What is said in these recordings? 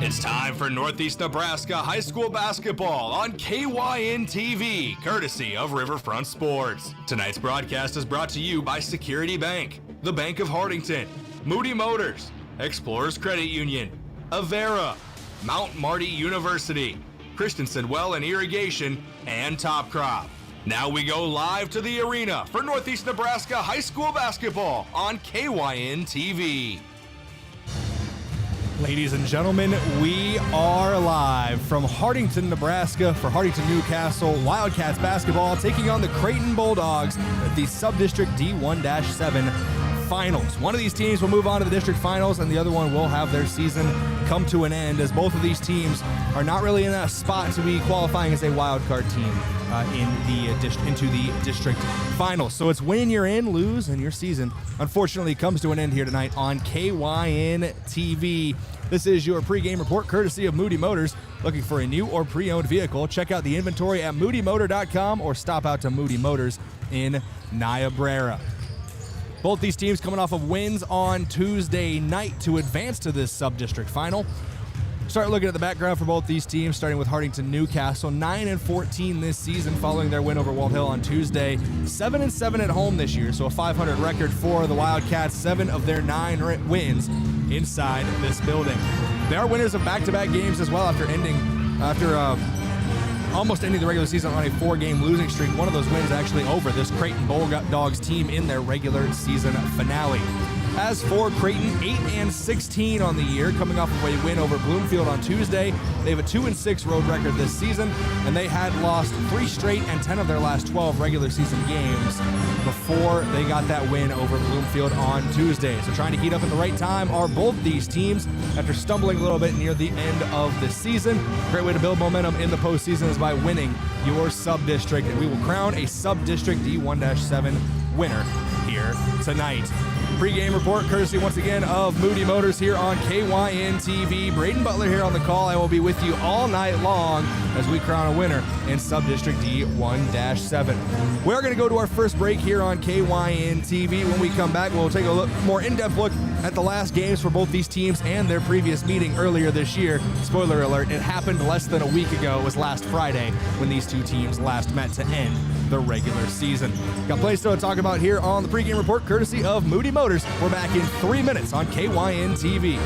It's time for Northeast Nebraska High School basketball on KYNTV, courtesy of Riverfront Sports. Tonight's broadcast is brought to you by Security Bank, the Bank of Hartington, Moody Motors, Explorers Credit Union, Avera, Mount Marty University, Christensen Well and Irrigation, and Top Crop. Now we go live to the arena for Northeast Nebraska High School basketball on KYNTV. Ladies and gentlemen, we are live from Hartington, Nebraska for Hartington-Newcastle Wildcats basketball taking on the Creighton Bulldogs at the Subdistrict D1-7 finals. One of these teams will move on to the district finals and the other one will have their season come to an end, as both of these teams are not really in a spot to be qualifying as a wild card team into the district finals. So it's win, you're in, lose, and your season unfortunately comes to an end here tonight on KYNTV. This is your pregame report courtesy of Moody Motors. Looking for a new or pre-owned vehicle? Check out the inventory at moodymotor.com or stop out to Moody Motors in Niobrara. Both these teams coming off of wins on Tuesday night to advance to this sub-district final. Start looking at the background for both these teams, starting with Hartington-Newcastle, 9-14 this season following their win over Walt Hill on Tuesday. 7-7 at home this year, so a 500 record for the Wildcats, 7 of their 9 wins inside this building. They are winners of back-to-back games as well after almost ending the regular season on a 4-game losing streak. One of those wins actually over this Creighton Bulldogs team in their regular season finale. As for Creighton, 8-16 on the year, coming off of a win over Bloomfield on Tuesday. They have a 2-6 road record this season, and they had lost 3 straight and 10 of their last 12 regular season games before they got that win over Bloomfield on Tuesday. So trying to heat up at the right time are both these teams after stumbling a little bit near the end of the season. Great way to build momentum in the postseason is by winning your sub-district, and we will crown a sub-district D1-7 winner here tonight. Pre-game report courtesy once again of Moody Motors here on KYNTV. Brayden Butler here on the call. I will be with you all night long as we crown a winner in Subdistrict D1-7. We're going to go to our first break here on KYNTV. When we come back, we'll take a more in-depth look at the last games for both these teams and their previous meeting earlier this year. Spoiler alert, it happened less than a week ago. It was last Friday when these two teams last met to end the regular season. Got plenty still to talk about here on the pregame report courtesy of Moody Motors. We're back in 3 minutes on KYNTV.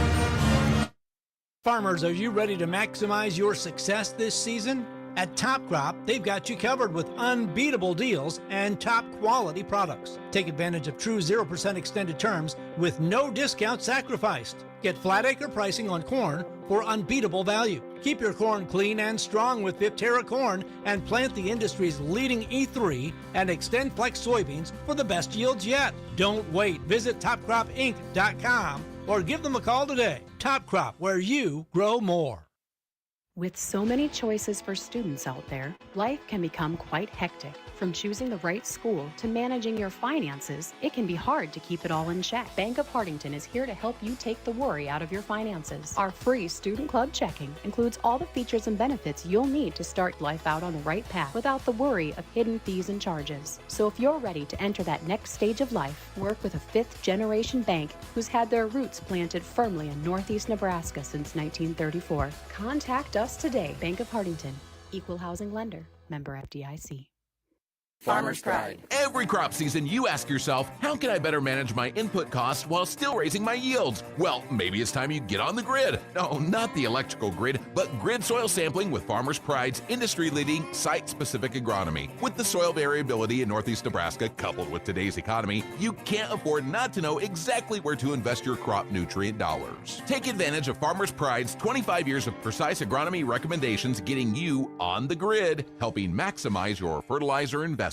Farmers, are you ready to maximize your success this season? At Top Crop, they've got you covered with unbeatable deals and top quality products. Take advantage of true 0% extended terms with no discount sacrificed. Get flat acre pricing on corn for unbeatable value. Keep your corn clean and strong with Viptera corn and plant the industry's leading E3 and Extend Flex soybeans for the best yields yet. Don't wait. Visit topcropinc.com or give them a call today. Top Crop, where you grow more. With so many choices for students out there, life can become quite hectic. From choosing the right school to managing your finances, it can be hard to keep it all in check. Bank of Hartington is here to help you take the worry out of your finances. Our free Student Club checking includes all the features and benefits you'll need to start life out on the right path without the worry of hidden fees and charges. So if you're ready to enter that next stage of life, work with a fifth-generation bank who's had their roots planted firmly in Northeast Nebraska since 1934. Contact us today. Bank of Hartington, Equal Housing Lender, member FDIC. Farmer's Pride. Every crop season, you ask yourself, how can I better manage my input costs while still raising my yields? Well, maybe it's time you get on the grid. No, not the electrical grid, but grid soil sampling with Farmer's Pride's industry-leading site-specific agronomy. With the soil variability in Northeast Nebraska coupled with today's economy, you can't afford not to know exactly where to invest your crop nutrient dollars. Take advantage of Farmer's Pride's 25 years of precise agronomy recommendations, getting you on the grid, helping maximize your fertilizer investment.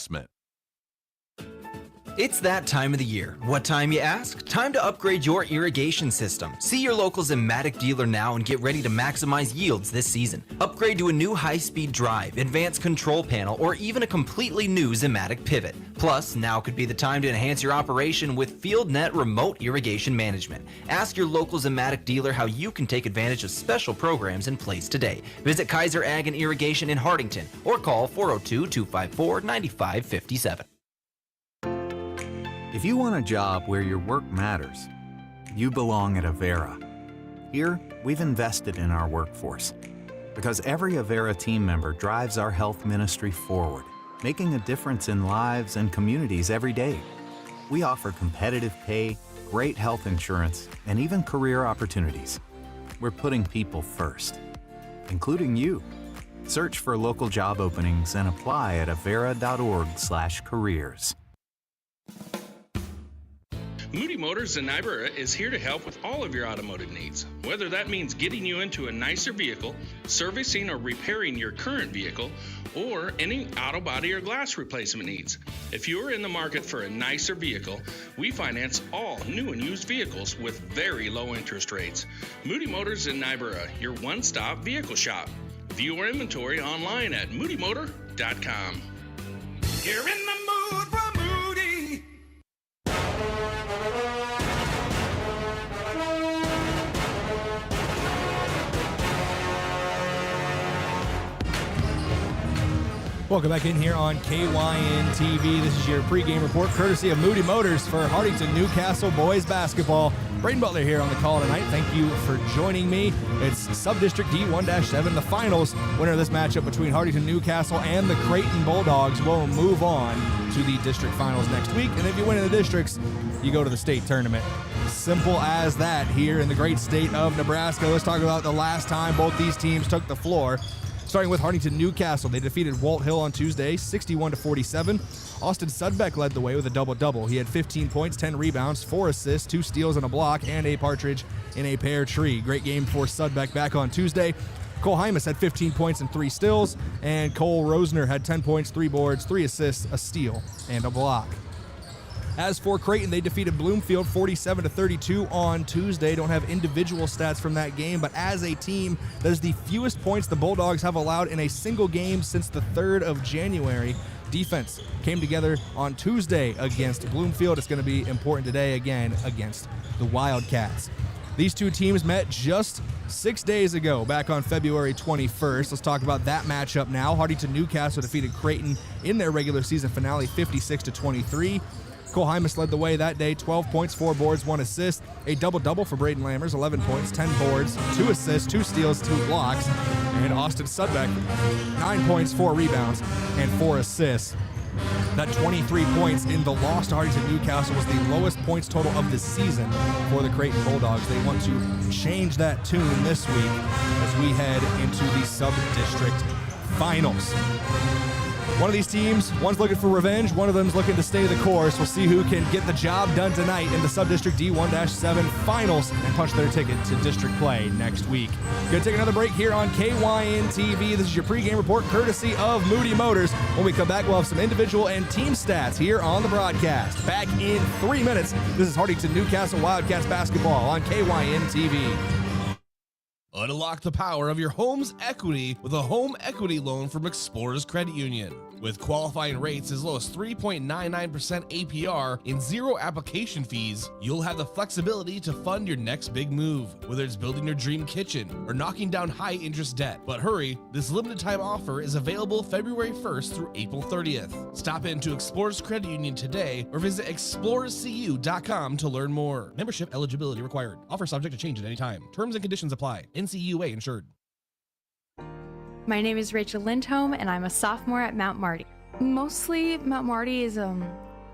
It's that time of the year. What time, you ask? Time to upgrade your irrigation system. See your local Zimmatic dealer now and get ready to maximize yields this season. Upgrade to a new high-speed drive, advanced control panel, or even a completely new Zimmatic pivot. Plus, now could be the time to enhance your operation with FieldNet remote irrigation management. Ask your local Zimmatic dealer how you can take advantage of special programs in place today. Visit Kaiser Ag and Irrigation in Hartington or call 402-254-9557. If you want a job where your work matters, you belong at Avera. Here, we've invested in our workforce because every Avera team member drives our health ministry forward, making a difference in lives and communities every day. We offer competitive pay, great health insurance, and even career opportunities. We're putting people first, including you. Search for local job openings and apply at avera.org/careers. Moody Motors in Niobrara is here to help with all of your automotive needs. Whether that means getting you into a nicer vehicle, servicing or repairing your current vehicle, or any auto body or glass replacement needs. If you are in the market for a nicer vehicle, we finance all new and used vehicles with very low interest rates. Moody Motors in Niobrara, your one-stop vehicle shop. View our inventory online at moodymotor.com. You're in the mood for Moody. Welcome back in here on KYNTV. This is your pregame report courtesy of Moody Motors for Hartington-Newcastle boys basketball. Brayden Butler here on the call tonight. Thank you for joining me. It's Subdistrict D1-7, the finals. Winner of this matchup between Hartington-Newcastle and the Creighton Bulldogs will move on to the district finals next week. And if you win in the districts, you go to the state tournament. Simple as that here in the great state of Nebraska. Let's talk about the last time both these teams took the floor. Starting with Hartington-Newcastle, they defeated Walt Hill on Tuesday, 61-47. Austin Sudbeck led the way with a double-double. He had 15 points, 10 rebounds, 4 assists, 2 steals and a block, and a partridge in a pear tree. Great game for Sudbeck back on Tuesday. Cole Hymas had 15 points and 3 steals, and Cole Rosner had 10 points, 3 boards, 3 assists, a steal, and a block. As for Creighton, they defeated Bloomfield 47-32 on Tuesday. Don't have individual stats from that game, but as a team, that is the fewest points the Bulldogs have allowed in a single game since the 3rd of January. Defense came together on Tuesday against Bloomfield. It's going to be important today again against the Wildcats. These two teams met just 6 days ago, back on February 21st. Let's talk about that matchup now. Hartington-Newcastle defeated Creighton in their regular season finale 56-23. Cole Hymas led the way that day, 12 points, 4 boards, 1 assist. A double-double for Brayden Lammers, 11 points, 10 boards, 2 assists, 2 steals, 2 blocks. And Austin Sudbeck, 9 points, 4 rebounds, and 4 assists. That 23 points in the loss to Hartington-Newcastle was the lowest points total of the season for the Creighton Bulldogs. They want to change that tune this week as we head into the Subdistrict Finals. One of these teams, one's looking for revenge, one of them's looking to stay the course. We'll see who can get the job done tonight in the Subdistrict D1-7 Finals and punch their ticket to district play next week. Gonna take another break here on KYNTV. This is your pregame report courtesy of Moody Motors. When we come back, we'll have some individual and team stats here on the broadcast. Back in 3 minutes, this is Hartington-Newcastle Wildcats basketball on KYNTV. Unlock the power of your home's equity with a home equity loan from Explorers Credit Union. With qualifying rates as low as 3.99% APR and 0 application fees, you'll have the flexibility to fund your next big move, whether it's building your dream kitchen or knocking down high-interest debt. But hurry, this limited-time offer is available February 1st through April 30th. Stop into Explorers Credit Union today or visit explorerscu.com to learn more. Membership eligibility required. Offer subject to change at any time. Terms and conditions apply. NCUA insured. My name is Rachel Lindholm, and I'm a sophomore at Mount Marty. Mostly, Mount Marty is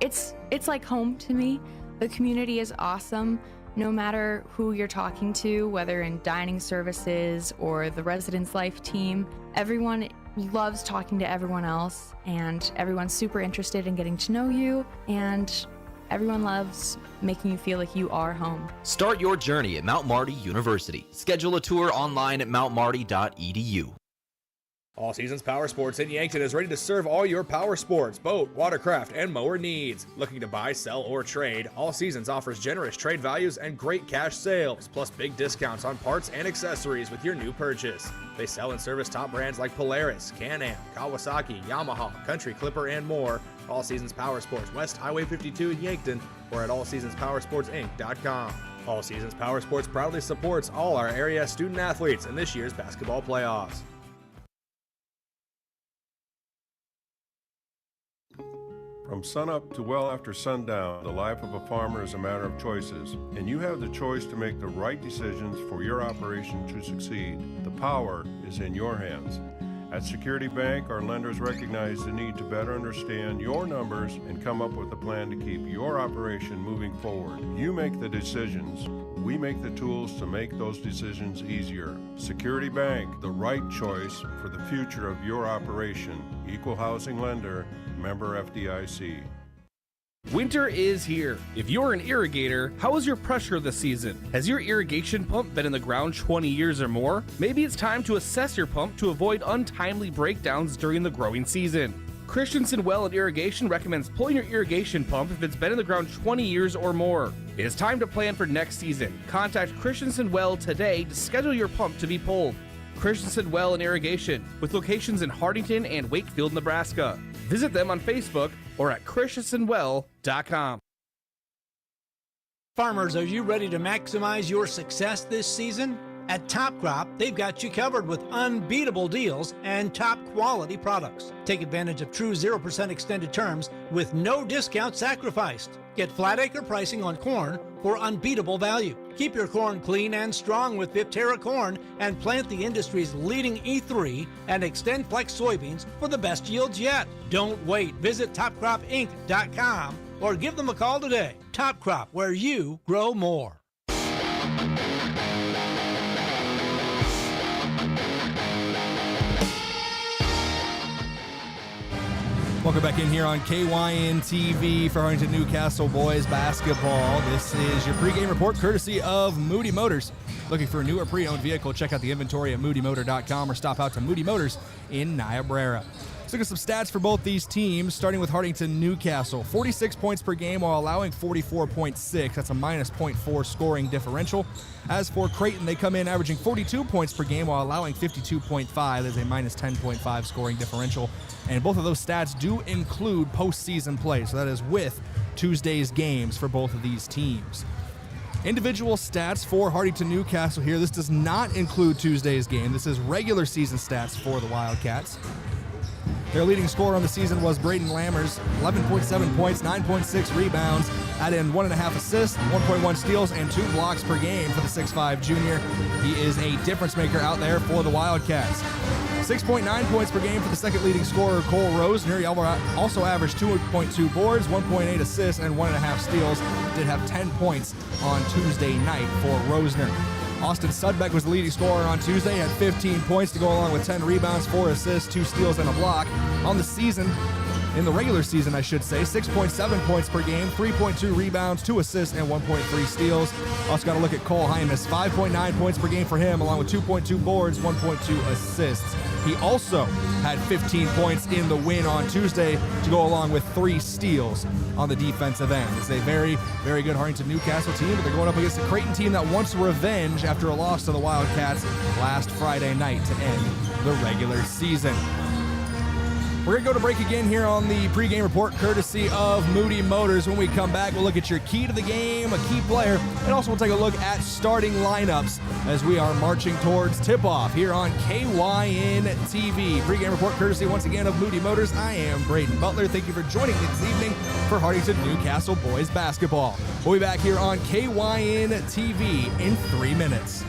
it's like home to me. The community is awesome. No matter who you're talking to, whether in dining services or the residence life team, everyone loves talking to everyone else, and everyone's super interested in getting to know you, and everyone loves making you feel like you are home. Start your journey at Mount Marty University. Schedule a tour online at mountmarty.edu. All Seasons Power Sports in Yankton is ready to serve all your power sports, boat, watercraft, and mower needs. Looking to buy, sell, or trade, All Seasons offers generous trade values and great cash sales, plus big discounts on parts and accessories with your new purchase. They sell and service top brands like Polaris, Can-Am, Kawasaki, Yamaha, Country Clipper, and more. All Seasons Power Sports, West Highway 52 in Yankton, or at allseasonspowersportsinc.com. All Seasons Power Sports proudly supports all our area student athletes in this year's basketball playoffs. From sunup to well after sundown, the life of a farmer is a matter of choices, and you have the choice to make the right decisions for your operation to succeed. The power is in your hands. At Security Bank, our lenders recognize the need to better understand your numbers and come up with a plan to keep your operation moving forward. You make the decisions. We make the tools to make those decisions easier. Security Bank, the right choice for the future of your operation. Equal housing lender, member FDIC. Winter is here. If you're an irrigator, how is your pressure this season? Has your irrigation pump been in the ground 20 years or more? Maybe it's time to assess your pump to avoid untimely breakdowns during the growing season. Christensen Well and Irrigation recommends pulling your irrigation pump if it's been in the ground 20 years or more. It is time to plan for next season. Contact Christensen Well today to schedule your pump to be pulled. Christensen Well and Irrigation, with locations in Hartington and Wakefield, Nebraska. Visit them on Facebook or at christensenwell.com. Farmers, are you ready to maximize your success this season? At Top Crop, they've got you covered with unbeatable deals and top quality products. Take advantage of true 0% extended terms with no discount sacrificed. Get flat acre pricing on corn for unbeatable value. Keep your corn clean and strong with Viptera corn and plant the industry's leading E3 and Extend Flex soybeans for the best yields yet. Don't wait. Visit topcropinc.com or give them a call today. Top Crop, where you grow more. Welcome back in here on KYNTV for Hartington-Newcastle boys basketball. This is your pregame report courtesy of Moody Motors. Looking for a new or pre-owned vehicle? Check out the inventory at moodymotor.com or stop out to Moody Motors in Niobrara. Let's look at some stats for both these teams, starting with Hartington-Newcastle. 46 points per game while allowing 44.6. That's a minus 0.4 scoring differential. As for Creighton, they come in averaging 42 points per game while allowing 52.5. There's a minus 10.5 scoring differential. And both of those stats do include postseason play, so that is with Tuesday's games for both of these teams. Individual stats for Hartington-Newcastle here. This does not include Tuesday's game. This is regular season stats for the Wildcats. Their leading scorer on the season was Brayden Lammers, 11.7 points, 9.6 rebounds, add in 1.5 assists, 1.1 steals, and 2 blocks per game for the 6'5 junior. He is a difference maker out there for the Wildcats. 6.9 points per game for the second leading scorer, Cole Rosner. He also averaged 2.2 boards, 1.8 assists, and 1.5 steals. Did have 10 points on Tuesday night for Rosner. Austin Sudbeck was the leading scorer on Tuesday, had 15 points to go along with 10 rebounds, 4 assists, 2 steals, and a block. On the season, in the regular season, I should say, 6.7 points per game, 3.2 rebounds, 2 assists, and 1.3 steals. Also got to look at Cole Hymas, 5.9 points per game for him, along with 2.2 boards, 1.2 assists. He also had 15 points in the win on Tuesday to go along with 3 steals on the defensive end. It's a very, very good Hartington-Newcastle team, but they're going up against a Creighton team that wants revenge after a loss to the Wildcats last Friday night to end the regular season. We're going to go to break again here on the pregame report courtesy of Moody Motors. When we come back, we'll look at your key to the game, a key player, and also we'll take a look at starting lineups as we are marching towards tip-off here on KYNTV. Pregame report courtesy once again of Moody Motors. I am Brayden Butler. Thank you for joining me this evening for Hartington-Newcastle boys basketball. We'll be back here on KYNTV in 3 minutes.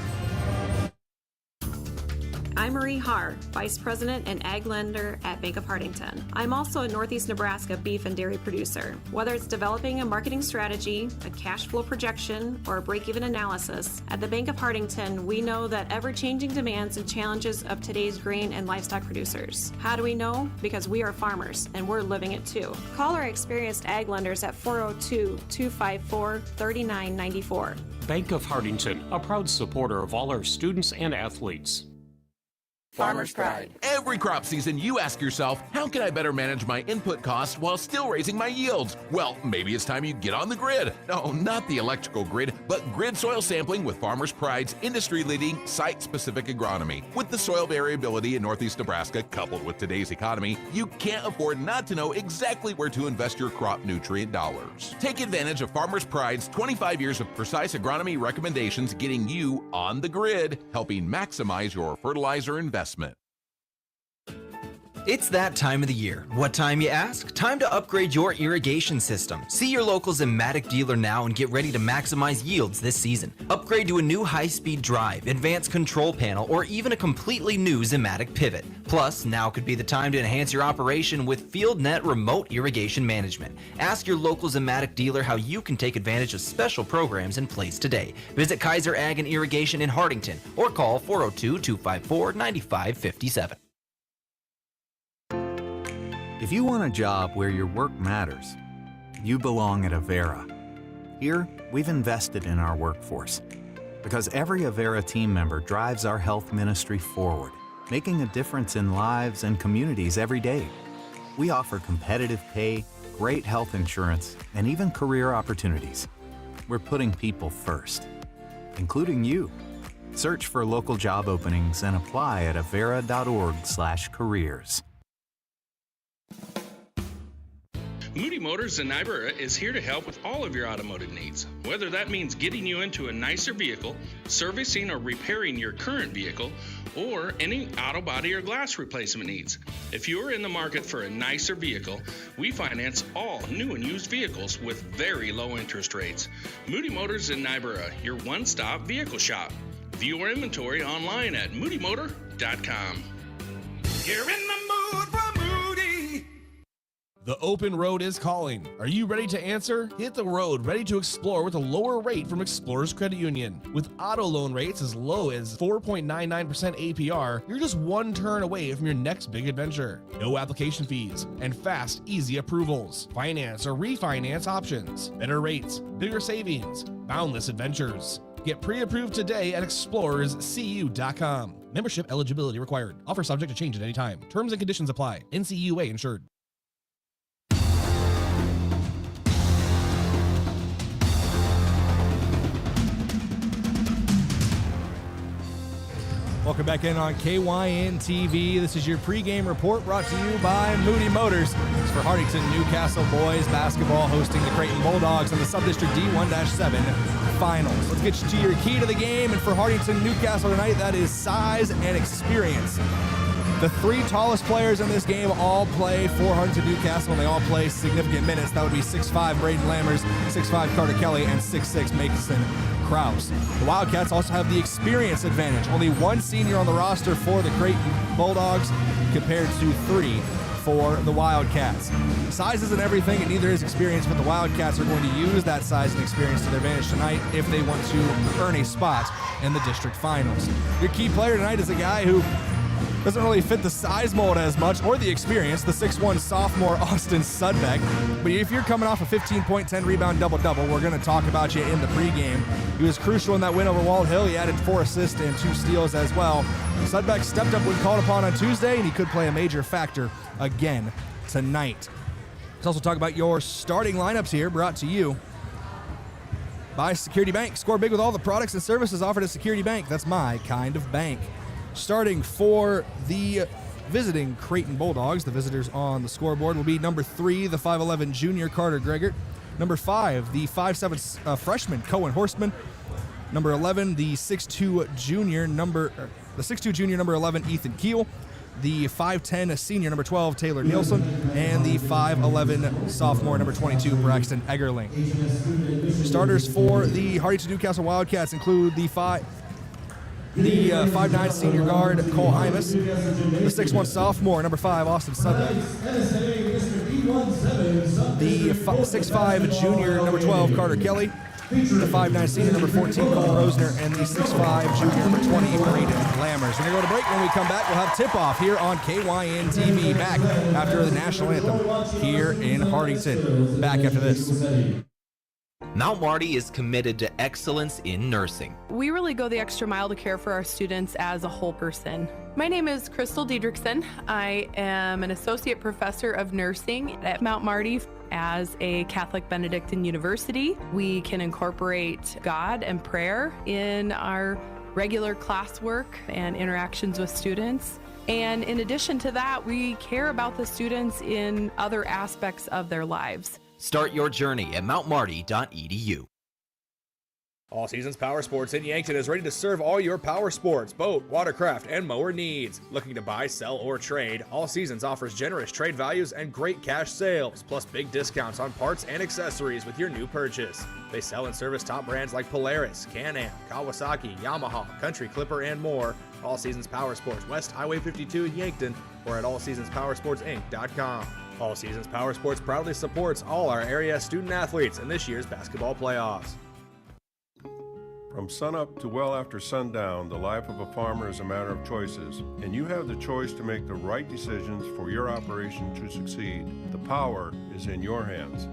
I'm Marie Haar, Vice President and Ag Lender at Bank of Hartington. I'm also a Northeast Nebraska beef and dairy producer. Whether it's developing a marketing strategy, a cash flow projection, or a break-even analysis, at the Bank of Hartington, we know that ever-changing demands and challenges of today's grain and livestock producers. How do we know? Because we are farmers, and we're living it too. Call our experienced ag lenders at 402-254-3994. Bank of Hartington, a proud supporter of all our students and athletes. Farmer's Pride. Every crop season, you ask yourself, how can I better manage my input costs while still raising my yields? Well, maybe it's time you get on the grid. No, not the electrical grid, but grid soil sampling with Farmer's Pride's industry-leading site-specific agronomy. With the soil variability in Northeast Nebraska coupled with today's economy, you can't afford not to know exactly where to invest your crop nutrient dollars. Take advantage of Farmer's Pride's 25 years of precise agronomy recommendations getting you on the grid, helping maximize your fertilizer investment. It's that time of the year. What time, you ask? Time to upgrade your irrigation system. See your local Zimmatic dealer now and get ready to maximize yields this season. Upgrade to a new high-speed drive, advanced control panel, or even a completely new Zimmatic pivot. Plus, now could be the time to enhance your operation with FieldNet remote irrigation management. Ask your local Zimmatic dealer how you can take advantage of special programs in place today. Visit Kaiser Ag and Irrigation in Hartington or call 402-254-9557. If you want a job where your work matters, you belong at Avera. Here, we've invested in our workforce because every Avera team member drives our health ministry forward, making a difference in lives and communities every day. We offer competitive pay, great health insurance, and even career opportunities. We're putting people first, including you. Search for local job openings and apply at avera.org/careers. Moody Motors in Niobrara is here to help with all of your automotive needs. Whether that means getting you into a nicer vehicle, servicing or repairing your current vehicle, or any auto body or glass replacement needs. If you are in the market for a nicer vehicle, we finance all new and used vehicles with very low interest rates. Moody Motors in Niobrara, your one-stop vehicle shop. View our inventory online at moodymotor.com. You're in the mood for Moody. The open road is calling. Are you ready to answer? Hit the road, ready to explore with a lower rate from Explorers Credit Union. With auto loan rates as low as 4.99% APR, you're just one turn away from your next big adventure. No application fees and fast, easy approvals. Finance or refinance options. Better rates, bigger savings, boundless adventures. Get pre-approved today at explorerscu.com. Membership eligibility required. Offer subject to change at any time. Terms and conditions apply. NCUA insured. Welcome back in on KYNTV. This is your pregame report brought to you by Moody Motors. It's for Hartington-Newcastle boys basketball hosting the Creighton Bulldogs in the Subdistrict D1-7 finals. Let's get you to your key to the game. And for Hartington-Newcastle tonight, that is size and experience. The three tallest players in this game all play for Hartington-Newcastle, and they all play significant minutes. That would be 6'5" Brayden Lammers, 6'5" Carter Kelly, and 6'6" Mason Kraus. The Wildcats also have the experience advantage. Only one senior on the roster for the Creighton Bulldogs compared to 3 for the Wildcats. Size isn't everything, and neither is experience, but the Wildcats are going to use that size and experience to their advantage tonight if they want to earn a spot in the district finals. Your key player tonight is a guy who doesn't really fit the size mold as much or the experience, the 6'1" sophomore Austin Sudbeck. But if you're coming off a 15-point, 10-rebound double-double, we're going to talk about you in the pregame. He was crucial in that win over Wald Hill. He added 4 assists and 2 steals as well. Sudbeck stepped up when called upon on Tuesday, and he could play a major factor again tonight. Let's also talk about your starting lineups here, brought to you by Security Bank. Score big with all the products and services offered at Security Bank. That's my kind of bank. Starting for the visiting Creighton Bulldogs, the visitors on the scoreboard will be number 3, the 5'11" junior Carter Gregor. Number 5, the 5'7" freshman Cohen Horstman. Number 11, the 6'2" junior number 11 Ethan Keel. The 5'10" senior number 12 Taylor Nielsen, and the 5'11" sophomore number 22 Braxton Eggerling. Starters for the Hartington-Newcastle Wildcats include the 5'9" senior guard Cole Hymas, the 6'1" sophomore number 5 Austin Sudbeck, the 6'5" junior number 12 Carter Kelly, the 5'9" senior number 14 Cole Rosner, and the 6'5" junior number 20 Brayden Lammers. We're going to go to break. When we come back, we'll have tip-off here on KYNTV, back after the national anthem here in Hartington. Back after this. Mount Marty is committed to excellence in nursing. We really go the extra mile to care for our students as a whole person. My name is Crystal Diedrichson. I am an associate professor of nursing at Mount Marty. As a Catholic Benedictine university, we can incorporate God and prayer in our regular classwork and interactions with students. And in addition to that, we care about the students in other aspects of their lives. Start your journey at mountmarty.edu. All Seasons Power Sports in Yankton is ready to serve all your power sports, boat, watercraft, and mower needs. Looking to buy, sell, or trade, All Seasons offers generous trade values and great cash sales, plus big discounts on parts and accessories with your new purchase. They sell and service top brands like Polaris, Can-Am, Kawasaki, Yamaha, Country Clipper, and more. All Seasons Power Sports, West Highway 52 in Yankton, or at allseasonspowersportsinc.com. All Seasons Power Sports proudly supports all our area student athletes in this year's basketball playoffs. From sunup to well after sundown, the life of a farmer is a matter of choices, and you have the choice to make the right decisions for your operation to succeed. The power is in your hands.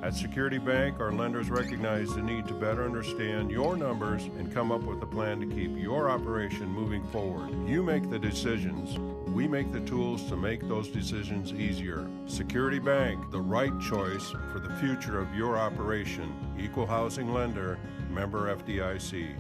At Security Bank, our lenders recognize the need to better understand your numbers and come up with a plan to keep your operation moving forward. You make the decisions. We make the tools to make those decisions easier. Security Bank, the right choice for the future of your operation. Equal housing lender, member FDIC.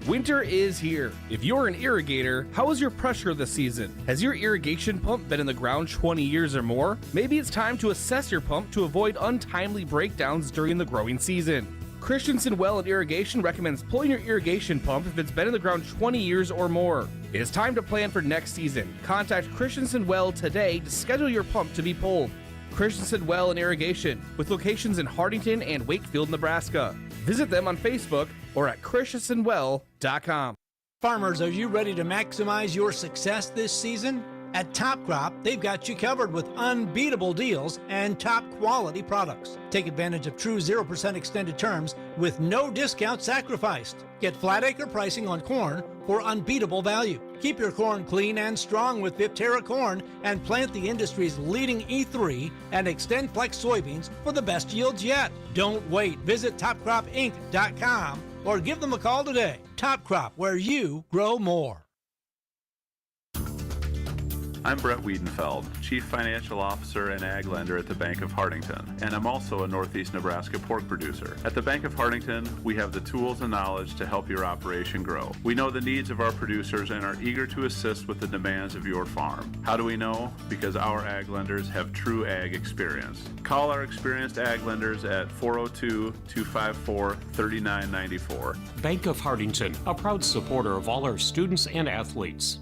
Winter is here. If you're an irrigator, how is your pressure this season? Has your irrigation pump been in the ground 20 years or more? Maybe it's time to assess your pump to avoid untimely breakdowns during the growing season. Christensen Well and Irrigation recommends pulling your irrigation pump if it's been in the ground 20 years or more. It is time to plan for next season. Contact Christensen Well today to schedule your pump to be pulled. Christensen Well and Irrigation, with locations in Hartington and Wakefield, Nebraska. Visit them on Facebook or at christensenwell.com. Farmers, are you ready to maximize your success this season? At Top Crop, they've got you covered with unbeatable deals and top quality products. Take advantage of true 0% extended terms with no discount sacrificed. Get flat acre pricing on corn for unbeatable value. Keep your corn clean and strong with Viptera corn and plant the industry's leading E3 and Extend Flex soybeans for the best yields yet. Don't wait. Visit topcropinc.com or give them a call today. Top Crop, where you grow more. I'm Brett Wiedenfeld, Chief Financial Officer and Ag Lender at the Bank of Hartington, and I'm also a Northeast Nebraska pork producer. At the Bank of Hartington, we have the tools and knowledge to help your operation grow. We know the needs of our producers and are eager to assist with the demands of your farm. How do we know? Because our Ag Lenders have true Ag experience. Call our experienced Ag Lenders at 402-254-3994. Bank of Hartington, a proud supporter of all our students and athletes.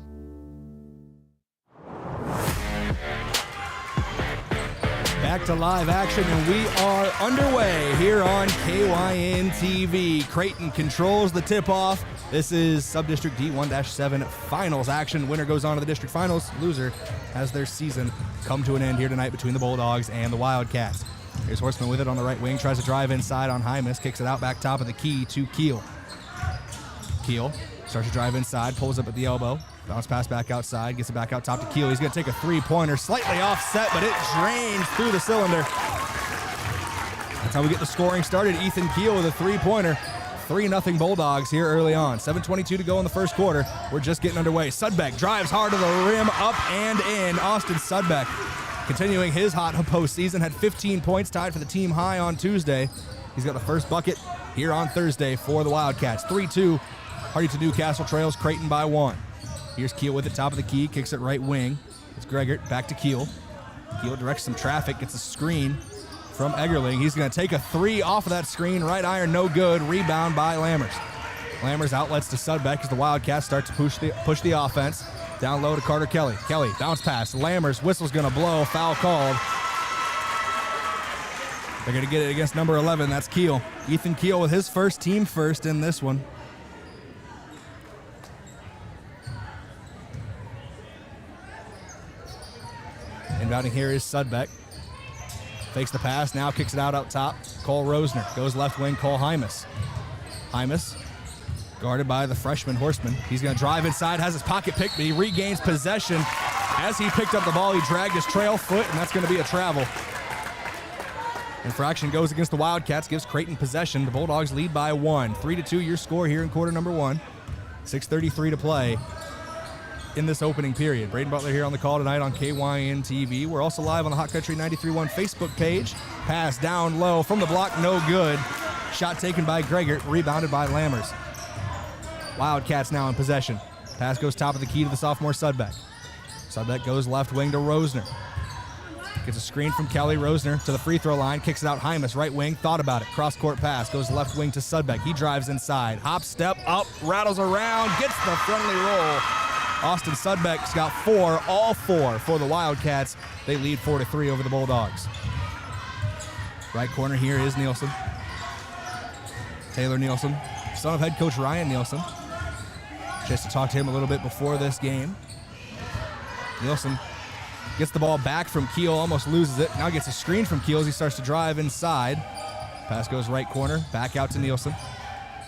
Back to live action, and we are underway here on KYNTV. Creighton controls the tip-off. This is Subdistrict D1-7 finals action. Winner goes on to the district finals. Loser has their season come to an end here tonight between the Bulldogs and the Wildcats. Here's Horseman with it on the right wing. Tries to drive inside on Hymas. Kicks it out back top of the key to Keel. Keel starts to drive inside. Pulls up at the elbow. Bounce pass back outside, gets it back out top to Keel. He's going to take a three-pointer, slightly offset, but it drains through the cylinder. That's how we get the scoring started. Ethan Keel with a three-pointer. 3-0 Bulldogs here early on. 7:22 to go in the first quarter. We're just getting underway. Sudbeck drives hard to the rim, up and in. Austin Sudbeck continuing his hot postseason. Had 15 points, tied for the team high on Tuesday. He's got the first bucket here on Thursday for the Wildcats. 3-2. Hartington-Newcastle trails Creighton by 1. Here's Keel with it, top of the key, kicks it right wing. It's Gregert, back to Keel. Keel directs some traffic, gets a screen from Eggerling. He's going to take a three off of that screen, right iron, no good. Rebound by Lammers. Lammers outlets to Sudbeck as the Wildcats start to push the offense. Down low to Carter Kelly. Kelly, bounce pass. Lammers, whistle's going to blow, foul called. They're going to get it against number 11, that's Keel. Ethan Keel with his first team first in this one. Inbounding here is Sudbeck. Fakes the pass, now kicks it out top. Cole Rosner goes left wing, Cole Hymas. Hymas guarded by the freshman Horseman. He's going to drive inside, has his pocket picked, but he regains possession. As he picked up the ball, he dragged his trail foot, and that's going to be a travel. Infraction goes against the Wildcats, gives Creighton possession. The Bulldogs lead by 1. 3-2 your score here in quarter number 1. 6:33 to play in this opening period. Brayden Butler here on the call tonight on KYNTV. We're also live on the Hot Country 93.1 Facebook page. Pass down low from the block, no good. Shot taken by Gregor, rebounded by Lammers. Wildcats now in possession. Pass goes top of the key to the sophomore Sudbeck. Sudbeck goes left wing to Rosner. Gets a screen from Kelly. Rosner to the free throw line. Kicks it out. Hymas, right wing. Thought about it. Cross-court pass. Goes left wing to Sudbeck. He drives inside. Hop, step, up, rattles around. Gets the friendly roll. Austin Sudbeck's got 4, all 4 for the Wildcats. They lead 4-3 over the Bulldogs. Right corner here is Nielsen. Taylor Nielsen, son of head coach Ryan Nielsen. Just to talk to him a little bit before this game. Nielsen gets the ball back from Keel, almost loses it. Now gets a screen from Keel as he starts to drive inside. Pass goes right corner, back out to Nielsen.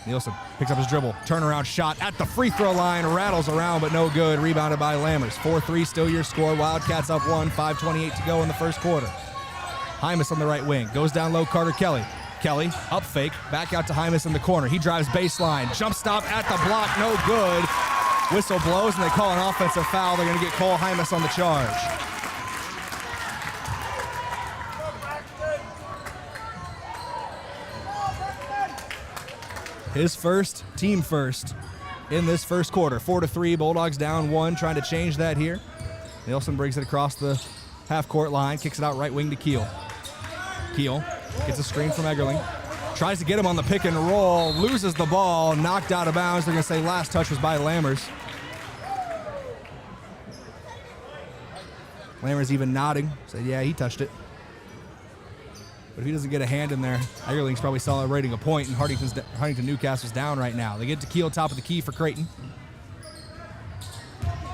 Nielsen picks up his dribble, turnaround shot at the free throw line, rattles around but no good, rebounded by Lammers. 4-3 still your score, Wildcats up 1, 5:28 to go in the first quarter. Hymas on the right wing, goes down low, Carter Kelly. Kelly, up fake, back out to Hymas in the corner. He drives baseline, jump stop at the block, no good. Whistle blows and they call an offensive foul. They're gonna get Cole Hymas on the charge. His first, team first in this first quarter. 4-3, Bulldogs down 1, trying to change that here. Nielsen brings it across the half-court line, kicks it out right wing to Keel. Keel gets a screen from Eggerling. Tries to get him on the pick and roll, loses the ball, knocked out of bounds. They're going to say last touch was by Lammers. Lammers even nodding, said yeah, he touched it. But if he doesn't get a hand in there, Eggerling's probably celebrating a point, and Hartington-Newcastle's down right now. They get to Keel, top of the key for Creighton.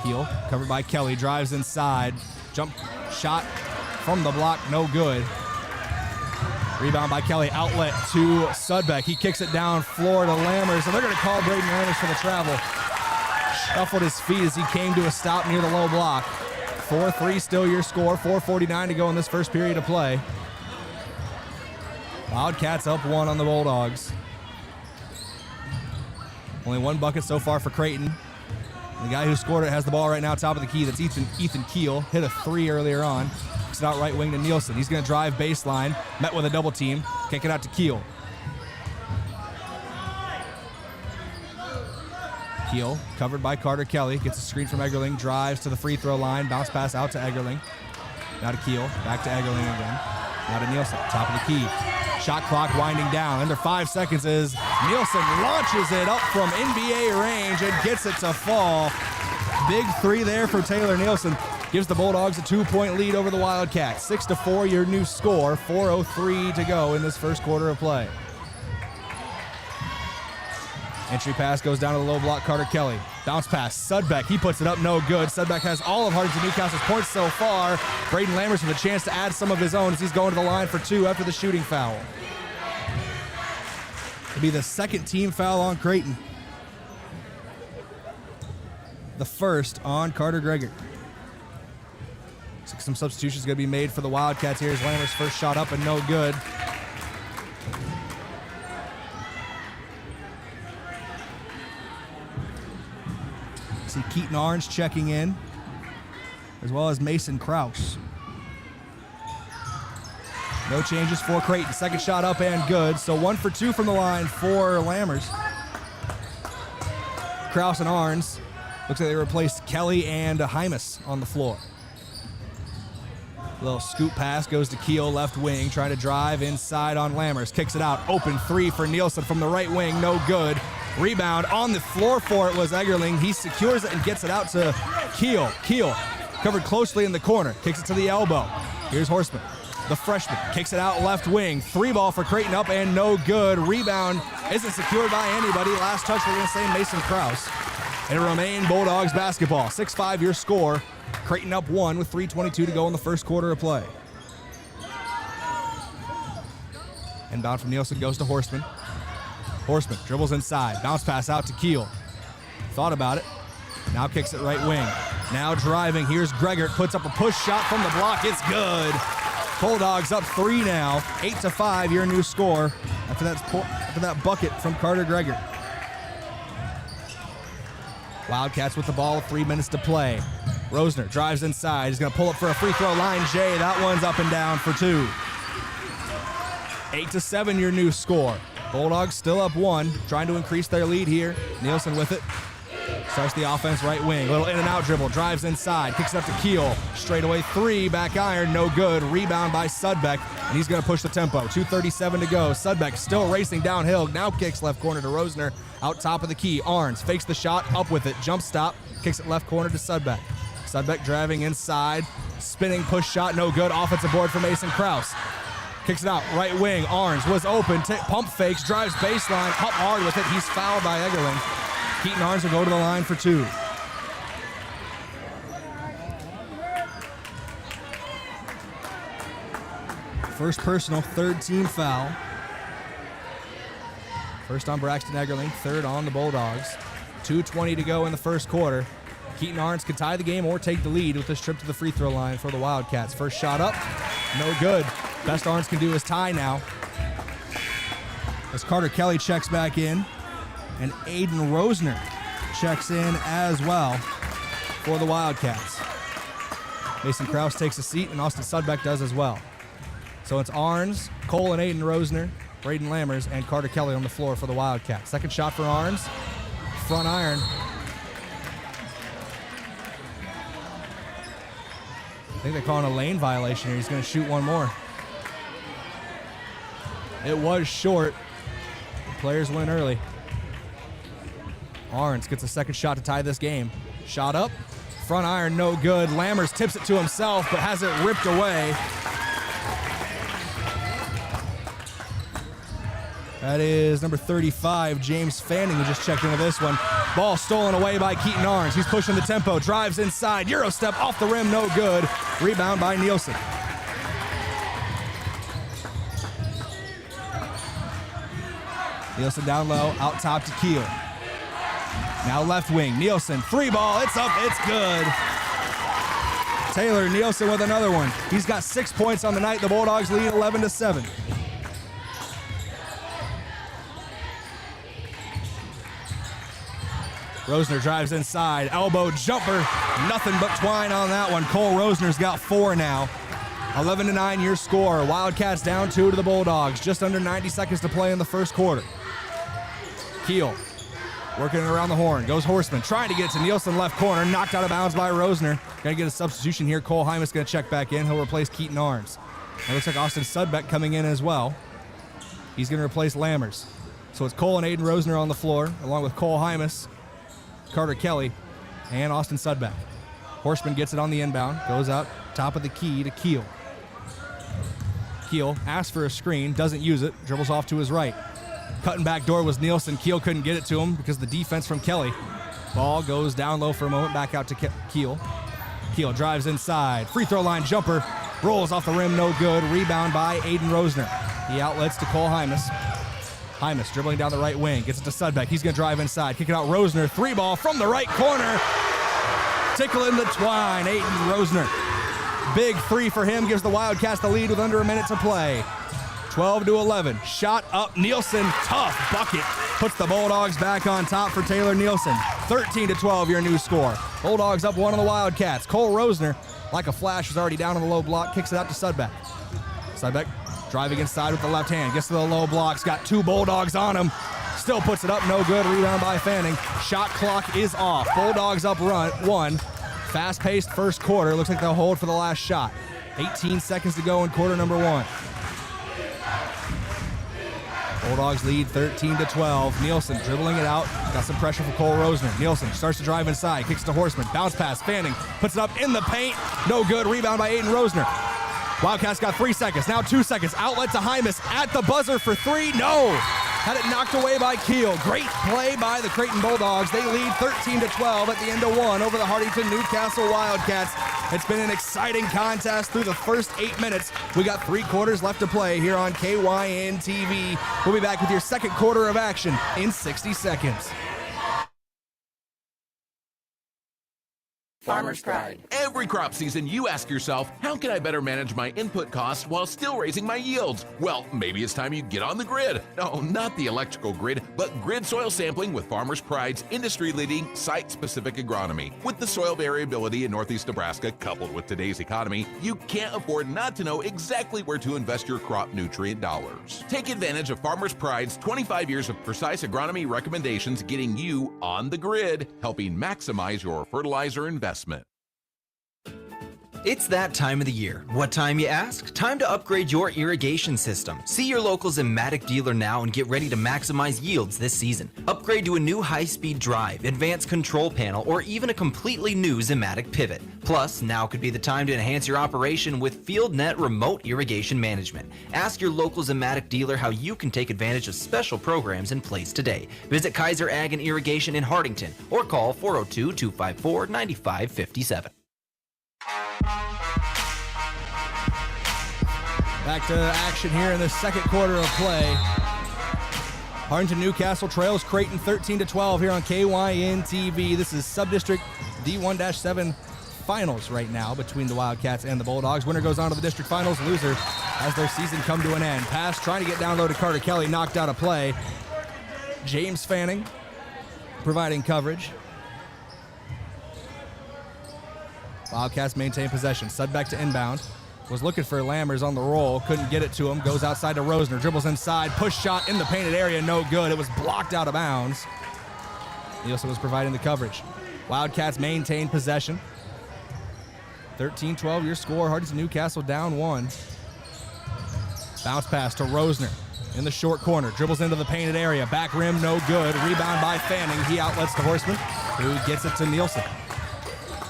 Keel, covered by Kelly, drives inside. Jump shot from the block, no good. Rebound by Kelly, outlet to Sudbeck. He kicks it down floor to Lammers, and they're going to call Brayden Lammers for the travel. Shuffled his feet as he came to a stop near the low block. 4-3 still your score, 4:49 to go in this first period of play. Wildcats up 1 on the Bulldogs. Only 1 bucket so far for Creighton. The guy who scored it has the ball right now, top of the key. That's Ethan Keel. Hit a 3 earlier on. Kicks it out right wing to Nielsen. He's going to drive baseline. Met with a double team. Kick it out to Keel. Keel, covered by Carter Kelly. Gets a screen from Eggerling. Drives to the free throw line. Bounce pass out to Eggerling. Now to Keel. Back to Eggerling again. Now to Nielsen. Top of the key. Shot clock winding down. Under 5 seconds is Nielsen launches it up from NBA range and gets it to fall. Big 3 there for Taylor Nielsen. Gives the Bulldogs a 2-point lead over the Wildcats. 6-4 your new score. 4:03 to go in this first quarter of play. Entry pass goes down to the low block, Carter Kelly. Bounce pass, Sudbeck, he puts it up, no good. Sudbeck has all of Hartington-Newcastle's points so far. Brayden Lammers with a chance to add some of his own as he's going to the line for 2 after the shooting foul. It'll be the second team foul on Creighton. The first on Carter Gregor. Some substitutions going to be made for the Wildcats here as Lammers' first shot up and no good. See Keaton Orange checking in, as well as Mason Krause. No changes for Creighton. Second shot up and good. So 1 for 2 from the line for Lammers. Krause and Arns. Looks like they replaced Kelly and Hymas on the floor. Little scoop pass goes to Keel, left wing, trying to drive inside on Lammers. Kicks it out. Open 3 for Nielsen from the right wing. No good. Rebound on the floor for it was Eggerling. He secures it and gets it out to Keel. Keel covered closely in the corner. Kicks it to the elbow. Here's Horseman, the freshman. Kicks it out left wing. 3 ball for Creighton up and no good. Rebound isn't secured by anybody. Last touch, we're going to say Mason Krause. It'll remain Bulldogs basketball. 6-5 your score. Creighton up 1 with 3:22 to go in the first quarter of play. Inbound from Nielsen goes to Horseman. Horseman dribbles inside. Bounce pass out to Keel. Thought about it. Now kicks it right wing. Now driving. Here's Gregor. Puts up a push shot from the block. It's good. Bulldogs up 3 now. 8-5, your new score after that bucket from Carter Greger. Wildcats with the ball with 3 minutes to play. Rosner drives inside. He's going to pull up for a free throw line. Jay, that one's up and down for 2. 8-7, your new score. Bulldogs still up 1, trying to increase their lead here. Nielsen with it. Starts the offense right wing. Little in and out dribble. Drives inside. Kicks it up to Keel. Straightaway 3. Back iron. No good. Rebound by Sudbeck. And he's going to push the tempo. 2:37 to go. Sudbeck still racing downhill. Now kicks left corner to Rosner. Out top of the key. Arns fakes the shot. Up with it. Jump stop. Kicks it left corner to Sudbeck. Sudbeck driving inside. Spinning push shot. No good. Offensive board for Mason Krause. Kicks it out. Right wing. Arns was open. Pump fakes. Drives baseline. Up hard with it. He's fouled by Egerling. Keaton Arns will go to the line for 2. First personal, 3rd team foul. First on Braxton Egerling, 3rd on the Bulldogs. 2:20 to go in the first quarter. Keaton Arns could tie the game or take the lead with this trip to the free throw line for the Wildcats. First shot up, no good. Best Arns can do is tie now. As Carter Kelly checks back in. And Aiden Rosner checks in as well for the Wildcats. Mason Krause takes a seat, and Austin Sudbeck does as well. So it's Arns, Cole and Aiden Rosner, Braden Lammers, and Carter Kelly on the floor for the Wildcats. Second shot for Arns. Front iron. I think they're calling a lane violation here. He's going to shoot one more. It was short. The players win early. Arns gets a second shot to tie this game. Shot up, front iron, no good. Lammers tips it to himself, but has it ripped away. That is number 35, James Fanning, who just checked into this one. Ball stolen away by Keaton Arns. He's pushing the tempo, drives inside, Euro step off the rim, no good. Rebound by Nielsen. Nielsen down low, out top to Keel. Now left wing, Nielsen, 3 ball, it's up, it's good. Taylor Nielsen with another one. He's got 6 points on the night. The Bulldogs lead 11-7. Rosner drives inside, elbow jumper, nothing but twine on that one. Cole Rosner's got 4 now. 11-9 your score. Wildcats down 2 to the Bulldogs. Just under 90 seconds to play in the first quarter. Keel working around the horn. Goes Horseman, trying to get to Nielsen left corner. Knocked out of bounds by Rosner. Gonna get a substitution here. Cole Hymas gonna check back in. He'll replace Keaton Arns. It looks like Austin Sudbeck coming in as well. He's gonna replace Lammers. So it's Cole and Aiden Rosner on the floor, along with Cole Hymas, Carter Kelly, and Austin Sudbeck. Horseman gets it on the inbound. Goes out top of the key to Keel. Keel asks for a screen, doesn't use it, dribbles off to his right. Cutting back door was Nielsen. Keel couldn't get it to him because of the defense from Kelly. Ball goes down low for a moment, back out to Keel. Keel drives inside. Free throw line jumper. Rolls off the rim, no good. Rebound by Aiden Rosner. He outlets to Cole Hymas. Hymas dribbling down the right wing. Gets it to Sudbeck. He's going to drive inside. Kick it out Rosner. 3 ball from the right corner. Tickling the twine. Aiden Rosner. Big 3 for him. Gives the Wildcats the lead with under a minute to play. 12-11. Shot up. Nielsen. Tough bucket. Puts the Bulldogs back on top for Taylor Nielsen. 13-12 your new score. Bulldogs up 1 on the Wildcats. Cole Rosner, like a flash, is already down on the low block. Kicks it out to Sudbeck. Sudbeck driving inside with the left hand. Gets to the low blocks. Got 2 Bulldogs on him. Still puts it up. No good. Rebound by Fanning. Shot clock is off. Bulldogs up 1. Fast-paced first quarter. Looks like they'll hold for the last shot. 18 seconds to go in quarter number 1. Bulldogs lead 13-12. Nielsen dribbling it out. Got some pressure for Cole Rosner. Nielsen starts to drive inside. Kicks to Horseman. Bounce pass. Fanning puts it up in the paint. No good. Rebound by Aiden Rosner. Wildcats got 3 seconds. Now 2 seconds. Outlet to Hymas at the buzzer for 3. No. Had it knocked away by Keel. Great play by the Creighton Bulldogs. They lead 13-12 at the end of 1 over the Hartington-Newcastle Wildcats. It's been an exciting contest through the first 8 minutes. We got 3 quarters left to play here on KYNTV. We'll be back with your second quarter of action in 60 seconds. Farmer's Pride. Every crop season, you ask yourself, how can I better manage my input costs while still raising my yields? Well, maybe it's time you get on the grid. No, not the electrical grid, but grid soil sampling with Farmer's Pride's industry-leading site-specific agronomy. With the soil variability in Northeast Nebraska coupled with today's economy, you can't afford not to know exactly where to invest your crop nutrient dollars. Take advantage of Farmer's Pride's 25 years of precise agronomy recommendations getting you on the grid, helping maximize your fertilizer investment. It's that time of the year. What time, you ask? Time to upgrade your irrigation system. See your local Zimmatic dealer now and get ready to maximize yields this season. Upgrade to a new high-speed drive, advanced control panel, or even a completely new Zimmatic pivot. Plus, now could be the time to enhance your operation with FieldNet remote irrigation management. Ask your local Zimmatic dealer how you can take advantage of special programs in place today. Visit Kaiser Ag and Irrigation in Hartington or call 402-254-9557. Back to action here in the second quarter of play. Hartington-Newcastle trails Creighton 13-12 here on KYNTV. This is Subdistrict D1-7 finals right now between the Wildcats and the Bulldogs. Winner goes on to the district finals. Loser has their season come to an end. Pass trying to get down low to Carter Kelly, knocked out of play. James Fanning providing coverage. Wildcats maintain possession. Sudbeck to inbound. Was looking for Lammers on the roll. Couldn't get it to him. Goes outside to Rosner. Dribbles inside. Push shot in the painted area. No good. It was blocked out of bounds. Nielsen was providing the coverage. Wildcats maintain possession. 13-12 your score. Hartington-Newcastle down 1. Bounce pass to Rosner in the short corner. Dribbles into the painted area. Back rim, no good. Rebound by Fanning. He outlets the Horseman, who gets it to Nielsen.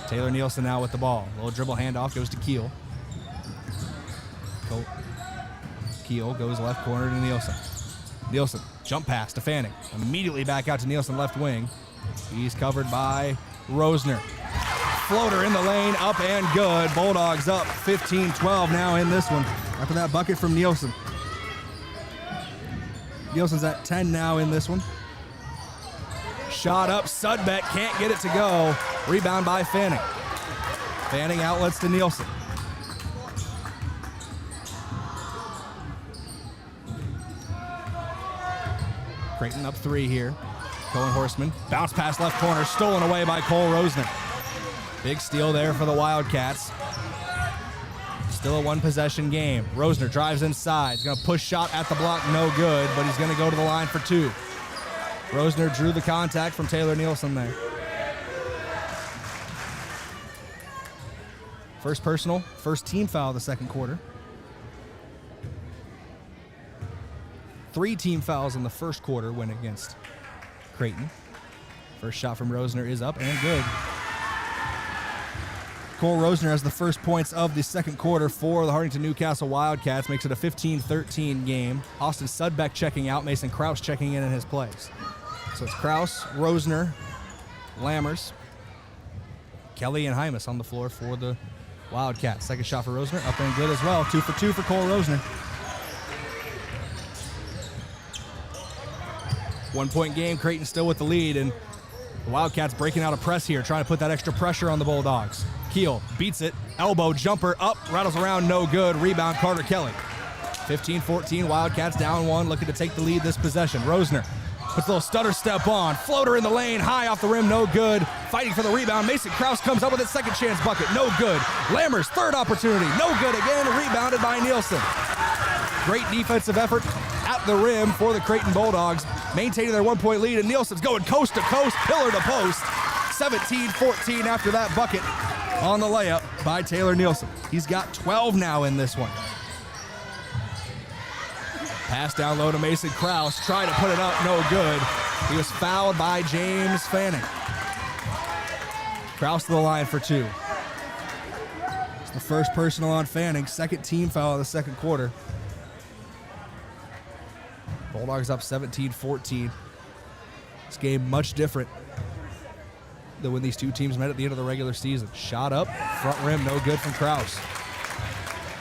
Taylor Nielsen now with the ball. A little dribble handoff goes to Keel. Keel goes left corner to Nielsen. Nielsen, jump pass to Fanning. Immediately back out to Nielsen, left wing. He's covered by Rosner. Floater in the lane, up and good. Bulldogs up 15-12 now in this one after that bucket from Nielsen. Nielsen's at 10 now in this one. Shot up, Sudbeck can't get it to go. Rebound by Fanning. Fanning outlets to Nielsen. Creighton up 3 here. Cohen Horseman. Bounce pass left corner. Stolen away by Cole Rosner. Big steal there for the Wildcats. Still a one-possession game. Rosner drives inside. He's going to push shot at the block. No good, but he's going to go to the line for 2. Rosner drew the contact from Taylor Nielsen there. First personal. First team foul of the second quarter. 3 team fouls in the first quarter win against Creighton. First shot from Rosner is up and good. Cole Rosner has the first points of the second quarter for the Hartington-Newcastle Wildcats. Makes it a 15-13 game. Austin Sudbeck checking out. Mason Kraus checking in his place. So it's Kraus, Rosner, Lammers, Kelly, and Hymas on the floor for the Wildcats. Second shot for Rosner, up and good as well. 2 for 2 for Cole Rosner. 1-point game, Creighton still with the lead, and the Wildcats breaking out a press here, trying to put that extra pressure on the Bulldogs. Keel beats it, elbow jumper up, rattles around, no good. Rebound, Carter Kelly. 15-14, Wildcats down 1, looking to take the lead this possession. Rosner puts a little stutter step on, floater in the lane, high off the rim, no good. Fighting for the rebound, Mason Kraus comes up with his second chance bucket, no good. Lammers, third opportunity, no good again, rebounded by Nielsen. Great defensive effort at the rim for the Creighton Bulldogs, maintaining their 1-point lead, and Nielsen's going coast to coast, pillar to post. 17-14 after that bucket on the layup by Taylor Nielsen. He's got 12 now in this one. Pass down low to Mason Kraus, trying to put it up, no good. He was fouled by James Fanning. Kraus to the line for 2. It's the first personal on Fanning, second team foul of the second quarter. Bulldogs up 17-14. This game much different than when these two teams met at the end of the regular season. Shot up, front rim, no good from Kraus.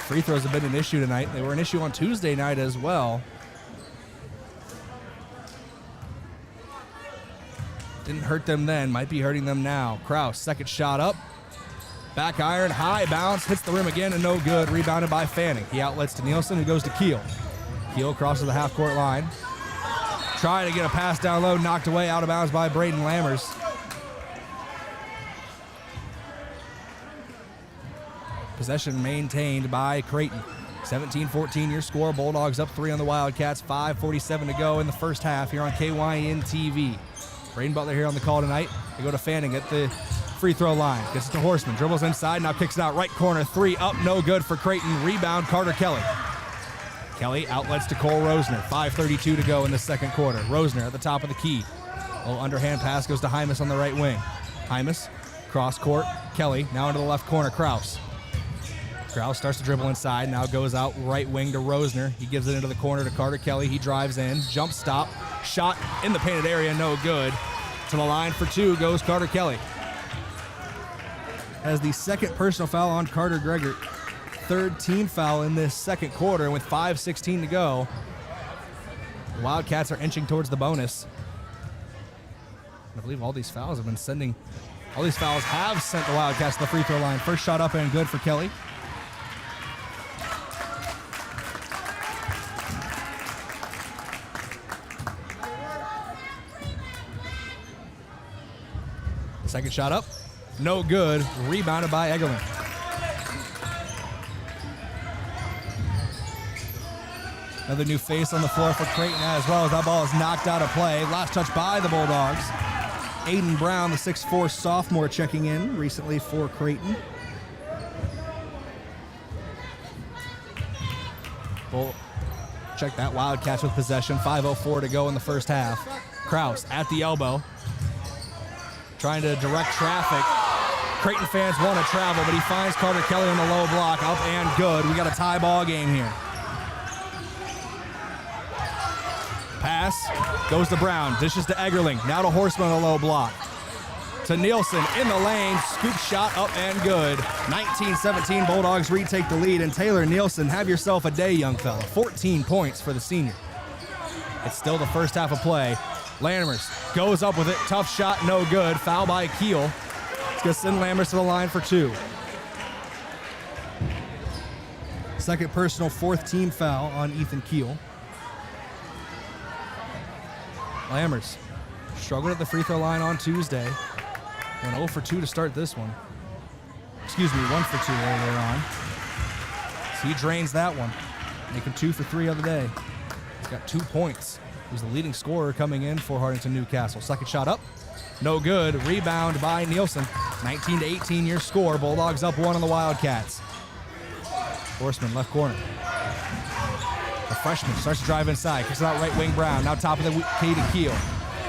Free throws have been an issue tonight. They were an issue on Tuesday night as well. Didn't hurt them then, might be hurting them now. Kraus, second shot up, Back iron, high bounce, hits the rim again and no good. Rebounded by Fanning. He outlets to Nielsen, who goes to Keel. Keel crosses the half-court line. Trying to get a pass down low, knocked away, out of bounds by Brayden Lammers. Possession maintained by Creighton. 17-14 your score. Bulldogs up 3 on the Wildcats. 5:47 to go in the first half here on KYNTV. Brayden Butler here on the call tonight. They go to Fanning at the free throw line. Gets it to Horseman. Dribbles inside. Now kicks it out. Right corner. 3 up. No good for Creighton. Rebound Carter Kelly. Kelly outlets to Cole Rosner. 5:32 to go in the second quarter. Rosner at the top of the key. Little underhand pass goes to Hymas on the right wing. Hymas, cross court. Kelly now into the left corner. Kraus starts to dribble inside. Now goes out right wing to Rosner. He gives it into the corner to Carter Kelly. He drives in. Jump stop. Shot in the painted area. No good. To the line for 2 goes Carter Kelly. Has the second personal foul on Carter Greger. Third team foul in this second quarter with 5:16 to go. The Wildcats are inching towards the bonus. I believe all these fouls have sent the Wildcats to the free throw line. First shot up and good for Kelly. Second shot up, no good. Rebounded by Egerlin. Another new face on the floor for Creighton as well as that ball is knocked out of play. Last touch by the Bulldogs. Aiden Brown, the 6'4 sophomore, checking in recently for Creighton. Check that. Wildcats with possession. 5:04 to go in the first half. Kraus at the elbow. Trying to direct traffic. Creighton fans want to travel, but he finds Carter Kelly on the low block. Up and good. We got a tie ball game here. Pass goes to Brown. Dishes to Egerling. Now to Horseman on the low block. To Nielsen in the lane. Scoop shot up and good. 19-17 Bulldogs retake the lead. And Taylor Nielsen, have yourself a day, young fella. 14 points for the senior. It's still the first half of play. Lammers goes up with it. Tough shot, no good. Foul by Keel. It's going to send Lammers to the line for 2. Second personal, 4th team foul on Ethan Keel. Lammers struggled at the free throw line on Tuesday. Went 0 for 2 to start this one. 1 for 2 earlier on. So he drains that one. Making 2 for 3 other day. He's got 2 points. He's the leading scorer coming in for Hartington-Newcastle. Second shot up. No good. Rebound by Nielsen. 19-18 your score. Bulldogs up 1 on the Wildcats. Horseman left corner. The freshman starts to drive inside. Kicks it out right wing Brown. Now top of the key to Keel.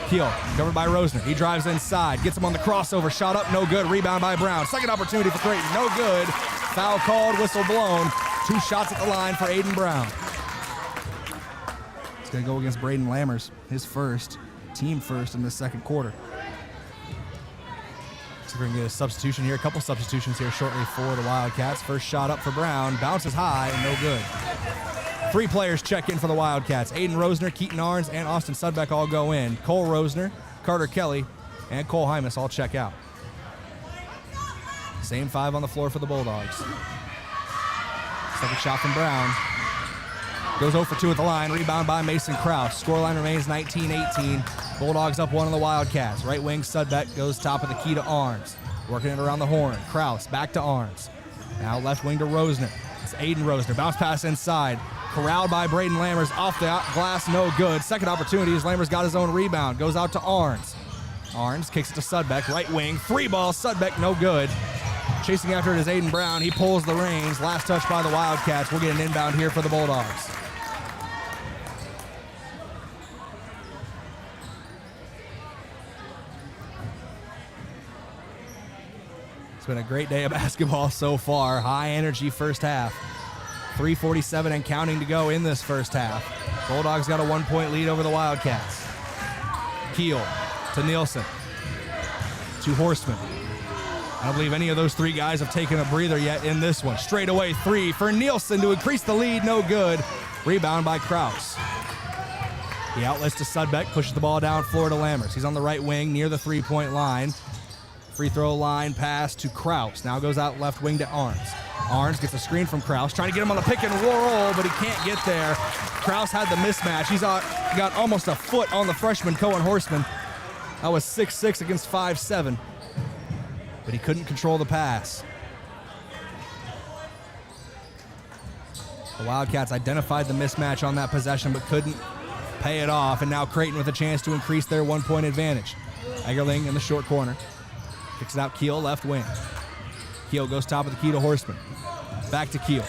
Keel covered by Rosner. He drives inside. Gets him on the crossover. Shot up. No good. Rebound by Brown. Second opportunity for Creighton. No good. Foul called. Whistle blown. 2 shots at the line for Aiden Brown. It's going to go against Brayden Lammers, his first, team first in the second quarter. So we're going to get a substitution here, a couple substitutions here shortly for the Wildcats. First shot up for Brown, bounces high, and no good. 3 players check in for the Wildcats. Aiden Rosner, Keaton Arns, and Austin Sudbeck all go in. Cole Rosner, Carter Kelly, and Cole Hymas all check out. Same 5 on the floor for the Bulldogs. Second shot from Brown. Goes 0 for 2 at the line. Rebound by Mason Kraus. Scoreline remains 19-18. Bulldogs up 1 on the Wildcats. Right wing Sudbeck goes top of the key to Arns. Working it around the horn. Kraus back to Arns. Now left wing to Rosner. It's Aiden Rosner. Bounce pass inside. Corralled by Brayden Lammers. Off the glass, no good. Second opportunity as Lammers got his own rebound. Goes out to Arns. Arns kicks it to Sudbeck. Right wing. 3 ball. Sudbeck, no good. Chasing after it is Aiden Brown. He pulls the reins. Last touch by the Wildcats. We'll get an inbound here for the Bulldogs. It's been a great day of basketball so far. High energy first half. 3:47 and counting to go in this first half. Bulldogs got a 1-point lead over the Wildcats. Keel to Nielsen. To Horseman. I don't believe any of those 3 guys have taken a breather yet in this one. Straight away 3 for Nielsen to increase the lead. No good. Rebound by Kraus. He outlets to Sudbeck. Pushes the ball down floor to Lammers. He's on the right wing near the 3-point line. Free throw line pass to Kraus. Now goes out left wing to Arns. Arns gets a screen from Kraus, trying to get him on the pick and roll, but he can't get there. Kraus had the mismatch. He's got almost a foot on the freshman, Cohen Horseman. That was 6'6" against 5'7", but he couldn't control the pass. The Wildcats identified the mismatch on that possession, but couldn't pay it off, and now Creighton with a chance to increase their 1-point advantage. Egerling in the short corner. Kicks it out Keel, left wing. Keel goes top of the key to Horseman. Back to Keel.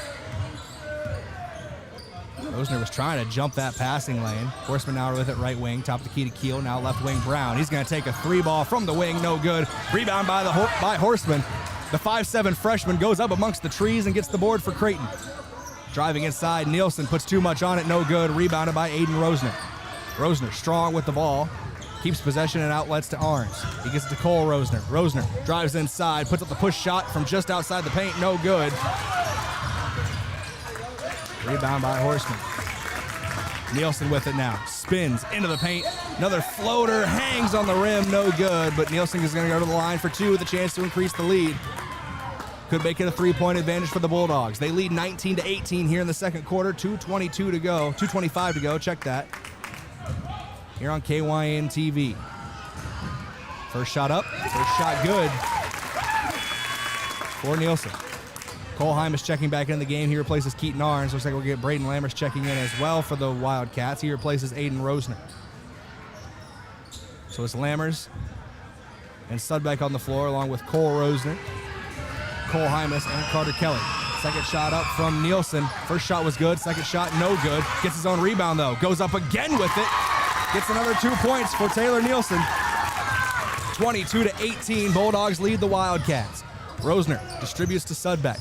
Rosner was trying to jump that passing lane. Horseman now with it right wing, top of the key to Keel, now left wing Brown. He's going to take a 3-ball from the wing, no good. Rebound by Horseman. The 5'7" freshman goes up amongst the trees and gets the board for Creighton. Driving inside, Nielsen puts too much on it, no good. Rebounded by Aiden Rosner. Rosner strong with the ball. Keeps possession and outlets to Arns. He gets it to Cole Rosner. Rosner drives inside, puts up the push shot from just outside the paint, no good. Rebound by Horseman. Nielsen with it now. Spins into the paint. Another floater, hangs on the rim, no good. But Nielsen is going to go to the line for two with a chance to increase the lead. Could make it a 3-point advantage for the Bulldogs. They lead 19-18 here in the second quarter. 2:25 to go. Check that. Here on KYNTV. First shot up. First shot good for Nielsen. Cole Heim is checking back in the game. He replaces Keaton Arns. Looks like we'll get Brayden Lammers checking in as well for the Wildcats. He replaces Aiden Rosner. So it's Lammers and Sudbeck on the floor along with Cole Rosner, Cole Hymas, and Carter Kelly. Second shot up from Nielsen. First shot was good. Second shot, no good. Gets his own rebound, though. Goes up again with it. Gets another 2 points for Taylor Nielsen. 22-18. Bulldogs lead the Wildcats. Rosner distributes to Sudbeck.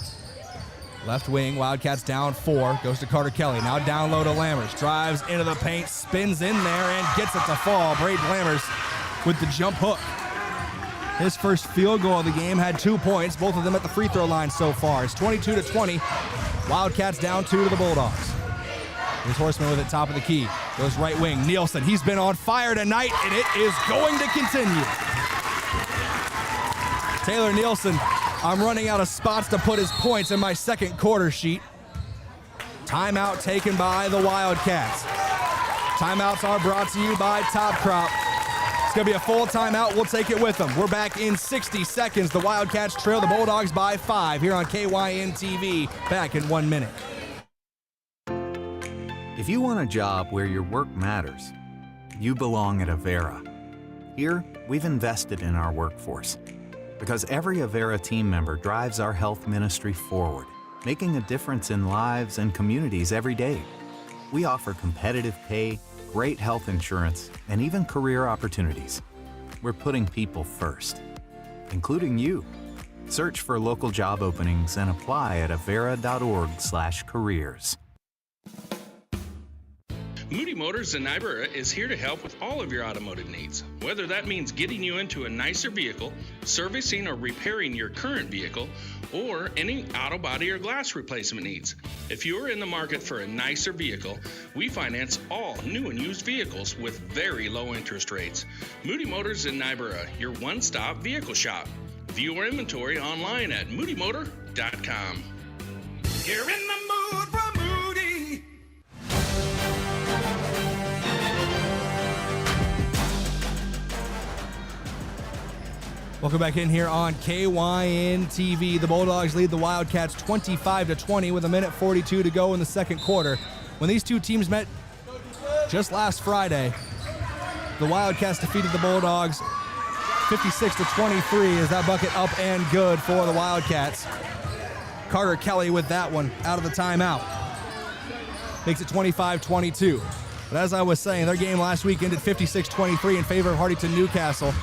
Left wing, Wildcats down 4. Goes to Carter Kelly. Now down low to Lammers. Drives into the paint, spins in there, and gets it to fall. Brayden Lammers with the jump hook. His first field goal of the game had 2 points, both of them at the free throw line so far. It's 22-20. Wildcats down 2 to the Bulldogs. Here's Horseman with it, top of the key. Goes right wing. Nielsen, he's been on fire tonight, and it is going to continue. Taylor Nielsen, I'm running out of spots to put his points in my second quarter sheet. Timeout taken by the Wildcats. Timeouts are brought to you by Top Crop. It's going to be a full timeout. We'll take it with them. We're back in 60 seconds. The Wildcats trail the Bulldogs by 5 here on KYNTV. Back in 1 minute. If you want a job where your work matters, you belong at Avera. Here, we've invested in our workforce because every Avera team member drives our health ministry forward, making a difference in lives and communities every day. We offer competitive pay, great health insurance, and even career opportunities. We're putting people first, including you. Search for local job openings and apply at avera.org/careers. Moody Motors in Niobrara is here to help with all of your automotive needs. Whether that means getting you into a nicer vehicle, servicing or repairing your current vehicle, or any auto body or glass replacement needs. If you are in the market for a nicer vehicle, we finance all new and used vehicles with very low interest rates. Moody Motors in Niobrara, your one-stop vehicle shop. View our inventory online at moodymotor.com. You're in the mood for Moody. Welcome back in here on KYNTV. The Bulldogs lead the Wildcats 25-20 with 1:42 to go in the second quarter. When these two teams met just last Friday, the Wildcats defeated the Bulldogs 56-23. Is that bucket up and good for the Wildcats? Carter Kelly with that one out of the timeout. Makes it 25-22. But as I was saying, their game last week ended 56-23 in favor of Hartington-Newcastle.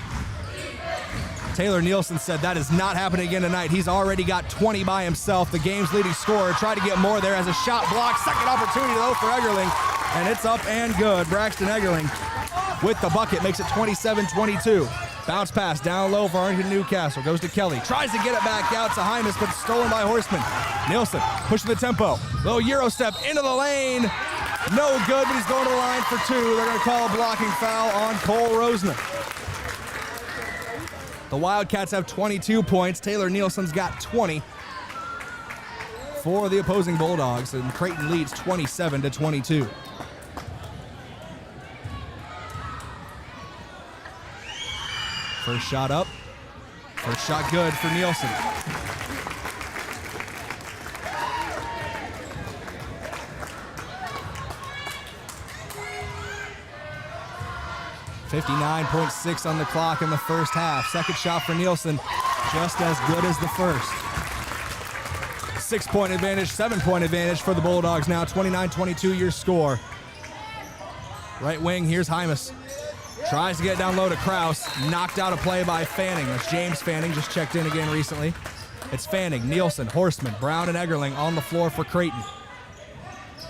Taylor Nielsen said that is not happening again tonight. He's already got 20 by himself, the game's leading scorer. Tried to get more there as a shot blocked. Second opportunity, though, for Egerling. And it's up and good. Braxton Egerling with the bucket makes it 27-22. Bounce pass down low for Hartington-Newcastle. Goes to Kelly. Tries to get it back out to Hymas, but stolen by Horseman. Nielsen pushing the tempo. Little Euro step into the lane. No good, but he's going to the line for two. They're going to call a blocking foul on Cole Rosner. The Wildcats have 22 points. Taylor Nielsen's got 20 for the opposing Bulldogs, and Creighton leads 27-22. First shot up. First shot good for Nielsen. .6 on the clock in the first half. Second shot for Nielsen, just as good as the first. 6-point advantage, 7-point advantage for the Bulldogs now. 29-22 your score. Right wing, here's Hymas. Tries to get down low to Kraus. Knocked out a play by Fanning. That's James Fanning, just checked in again recently. It's Fanning, Nielsen, Horstman, Brown, and Eggerling on the floor for Creighton.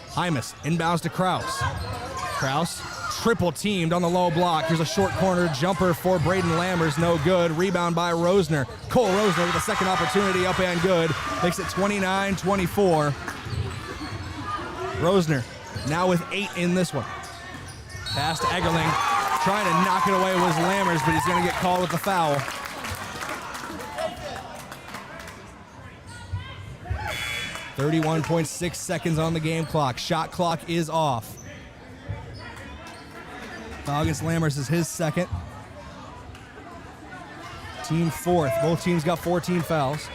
Hymas inbounds to Kraus. Kraus triple teamed on the low block. Here's a short corner jumper for Brayden Lammers, no good. Rebound by Rosner. Cole Rosner with a second opportunity, up and good. Makes it 29-24. Rosner now with 8 in this one. Pass to Eggerling. Trying to knock it away was Lammers, but he's going to get called with the foul. .6 seconds on the game clock. Shot clock is off. Foul against Lammers is his second. Team fourth. Both teams got 14 fouls.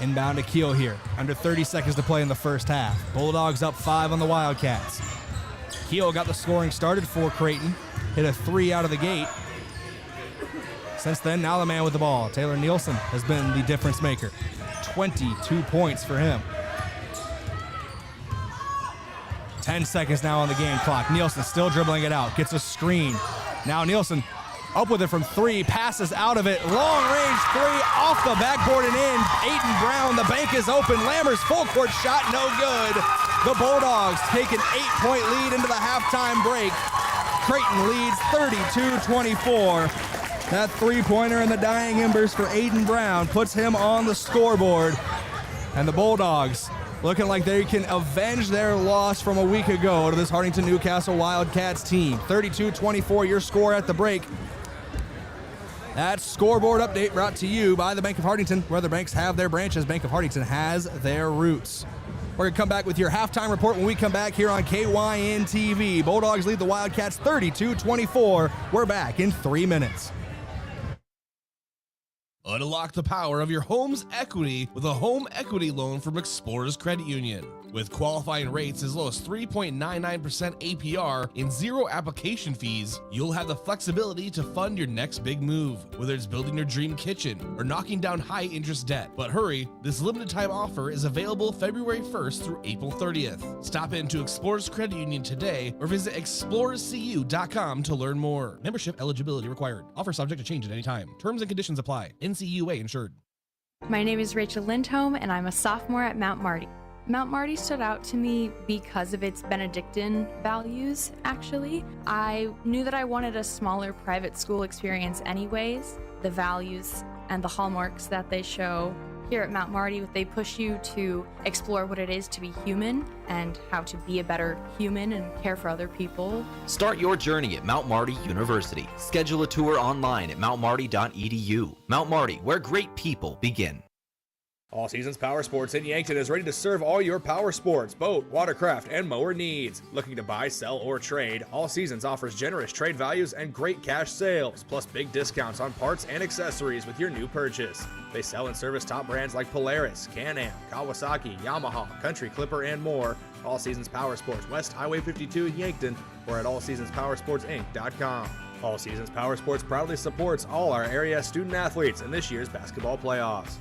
Inbound to Keel here. Under 30 seconds to play in the first half. Bulldogs up 5 on the Wildcats. Keel got the scoring started for Creighton. Hit a 3 out of the gate. Since then, now the man with the ball. Taylor Nielsen has been the difference maker. 22 points for him. 10 seconds now on the game clock. Nielsen still dribbling it out. Gets a screen. Now Nielsen up with it from 3. Passes out of it. Long range 3 off the backboard and in. Aiden Brown, the bank is open. Lammers full court shot, no good. The Bulldogs take an 8-point lead into the halftime break. Creighton leads 32-24. That three-pointer in the dying embers for Aiden Brown puts him on the scoreboard. And the Bulldogs looking like they can avenge their loss from a week ago to this Hartington-Newcastle Wildcats team. 32-24 your score at the break. That scoreboard update brought to you by the Bank of Hartington. Where other banks have their branches, Bank of Hartington has their roots. We're going to come back with your halftime report when we come back here on KYNTV. Bulldogs lead the Wildcats 32-24. We're back in 3 minutes. Unlock the power of your home's equity with a home equity loan from Explorers Credit Union. With qualifying rates as low as 3.99% APR and 0 application fees, you'll have the flexibility to fund your next big move, whether it's building your dream kitchen or knocking down high-interest debt. But hurry, this limited-time offer is available February 1st through April 30th. Stop into Explorers Credit Union today or visit explorerscu.com to learn more. Membership eligibility required. Offer subject to change at any time. Terms and conditions apply. NCUA insured. My name is Rachel Lindholm, and I'm a sophomore at Mount Marty. Mount Marty stood out to me because of its Benedictine values, actually. I knew that I wanted a smaller private school experience anyways. The values and the hallmarks that they show here at Mount Marty, they push you to explore what it is to be human and how to be a better human and care for other people. Start your journey at Mount Marty University. Schedule a tour online at mountmarty.edu. Mount Marty, where great people begin. All Seasons Power Sports in Yankton is ready to serve all your power sports, boat, watercraft, and mower needs. Looking to buy, sell, or trade, All Seasons offers generous trade values and great cash sales, plus big discounts on parts and accessories with your new purchase. They sell and service top brands like Polaris, Can-Am, Kawasaki, Yamaha, Country Clipper, and more. All Seasons Power Sports, West Highway 52 in Yankton, or at allseasonspowersportsinc.com. All Seasons Power Sports proudly supports all our area student athletes in this year's basketball playoffs.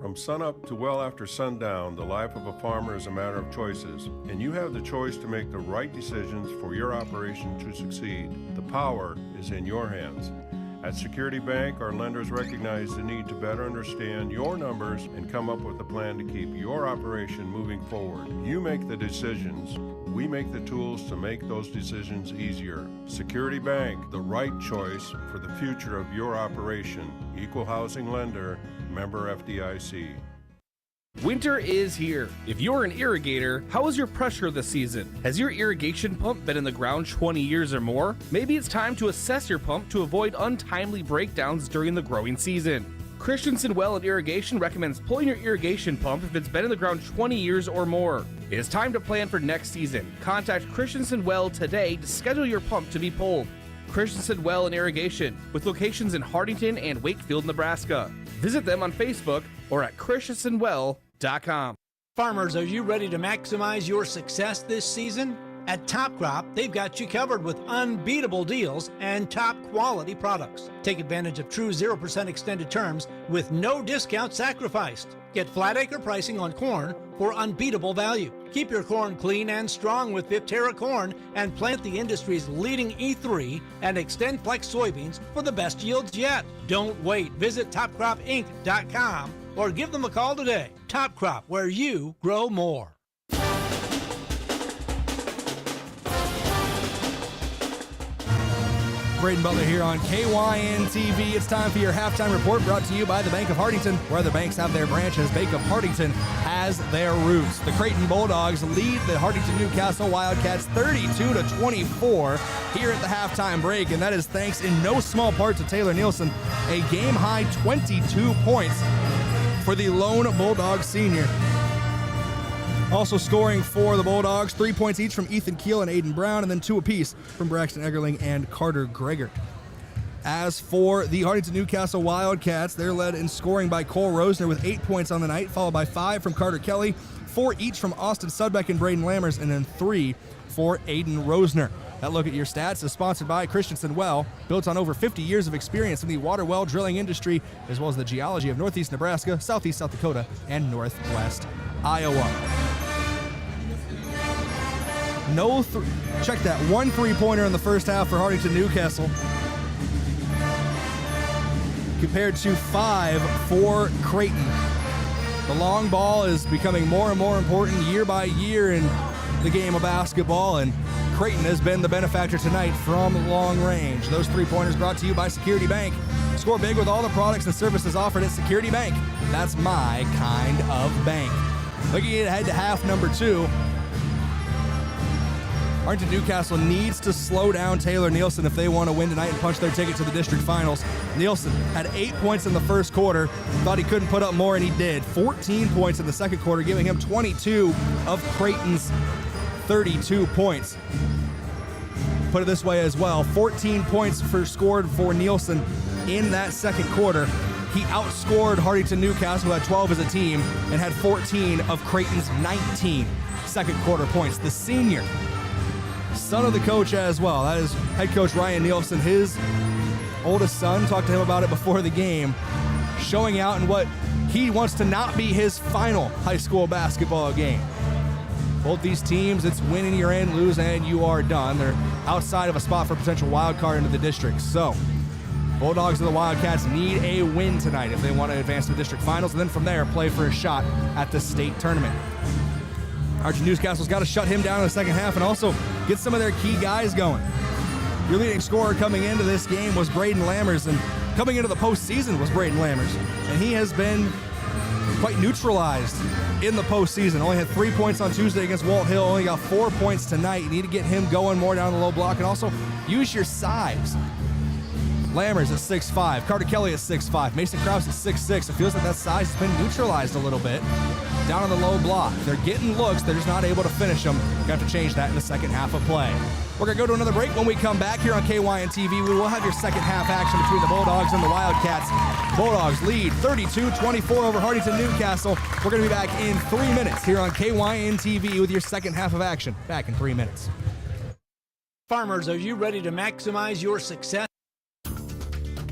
From sunup to well after sundown, the life of a farmer is a matter of choices, and you have the choice to make the right decisions for your operation to succeed. The power is in your hands. At Security Bank, our lenders recognize the need to better understand your numbers and come up with a plan to keep your operation moving forward. You make the decisions. We make the tools to make those decisions easier. Security Bank, the right choice for the future of your operation. Equal housing lender, member FDIC. Winter is here. If you're an irrigator, how is your pressure this season? Has your irrigation pump been in the ground 20 years or more? Maybe it's time to assess your pump to avoid untimely breakdowns during the growing season. Christensen Well and Irrigation recommends pulling your irrigation pump if it's been in the ground 20 years or more. It is time to plan for next season. Contact Christensen Well today to schedule your pump to be pulled. Christensen Well and Irrigation, with locations in Hartington and Wakefield, Nebraska. Visit them on Facebook or at christensenwell.com. Farmers, are you ready to maximize your success this season? At Top Crop, they've got you covered with unbeatable deals and top quality products. Take advantage of true 0% extended terms with no discount sacrificed. Get flat acre pricing on corn for unbeatable value. Keep your corn clean and strong with Viptera corn and plant the industry's leading E3 and Extend Flex soybeans for the best yields yet. Don't wait. Visit topcropinc.com or give them a call today. Top Crop, where you grow more. Brayden Butler here on KYNTV. It's time for your halftime report, brought to you by the Bank of Hartington. Where other banks have their branches, Bank of Hartington has their roots. The Creighton Bulldogs lead the Hartington-Newcastle Wildcats 32-24 here at the halftime break, and that is thanks in no small part to Taylor Nielsen. A game-high 22 points for the lone Bulldog senior. Also scoring for the Bulldogs, 3 points each from Ethan Keel and Aiden Brown, and then 2 apiece from Braxton Eggerling and Carter Gregor. As for the Hartington-Newcastle Wildcats, they're led in scoring by Cole Rosner with 8 points on the night, followed by 5 from Carter Kelly, 4 each from Austin Sudbeck and Brayden Lammers, and then 3 for Aiden Rosner. That look at your stats is sponsored by Christensen Well, built on over 50 years of experience in the water well drilling industry, as well as the geology of Northeast Nebraska, Southeast South Dakota, and Northwest Iowa. Check that, 1 3-pointer in the first half for Hartington-Newcastle, compared to 5 for Creighton. The long ball is becoming more and more important year by year in the game of basketball, and Creighton has been the benefactor tonight from long range. Those 3-pointers brought to you by Security Bank. Score big with all the products and services offered at Security Bank. That's my kind of bank. Looking ahead to half number 2. Hartington-Newcastle needs to slow down Taylor Nielsen if they want to win tonight and punch their ticket to the district finals. Nielsen had 8 points in the first quarter, thought he couldn't put up more, and he did. 14 points in the second quarter, giving him 22 of Creighton's 32 points. Put it this way as well, 14 points scored for Nielsen in that second quarter. He outscored Hartington-Newcastle, who had 12 as a team, and had 14 of Creighton's 19 second quarter points. The senior, son of the coach as well. That is head coach Ryan Nielsen. His oldest son, talked to him about it before the game, showing out in what he wants to not be his final high school basketball game. Both these teams, it's win and you're in, lose and you are done. They're outside of a spot for potential wild card into the district. So Bulldogs and the Wildcats need a win tonight if they want to advance to the district finals, and then from there play for a shot at the state tournament. Hartington-Newcastle's got to shut him down in the second half and also get some of their key guys going. Your leading scorer coming into this game was Brayden Lammers, and coming into the postseason was Brayden Lammers. And he has been quite neutralized in the postseason. Only had 3 points on Tuesday against Walt Hill, only got 4 points tonight. You need to get him going more down the low block and also use your size. Lammers at 6'5", Carter Kelly at 6'5", Mason Krause at 6'6". It feels like that size has been neutralized a little bit down on the low block. They're getting looks, they're just not able to finish them. You have to change that in the second half of play. We're going to go to another break. When we come back here on KYNTV, we will have your second half action between the Bulldogs and the Wildcats. Bulldogs lead 32-24 over Hartington-Newcastle. We're going to be back in 3 minutes here on KYNTV with your second half of action. Back in 3 minutes. Farmers, are you ready to maximize your success?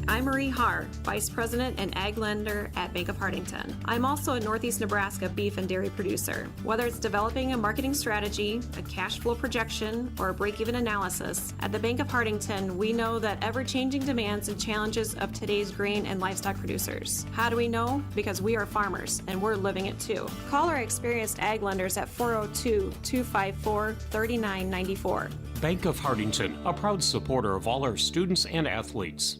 I'm Marie Haar, Vice President and Ag Lender at Bank of Hartington. I'm also a Northeast Nebraska beef and dairy producer. Whether it's developing a marketing strategy, a cash flow projection, or a break-even analysis, at the Bank of Hartington, we know that ever-changing demands and challenges of today's grain and livestock producers. How do we know? Because we are farmers, and we're living it too. Call our experienced ag lenders at 402-254-3994. Bank of Hartington, a proud supporter of all our students and athletes.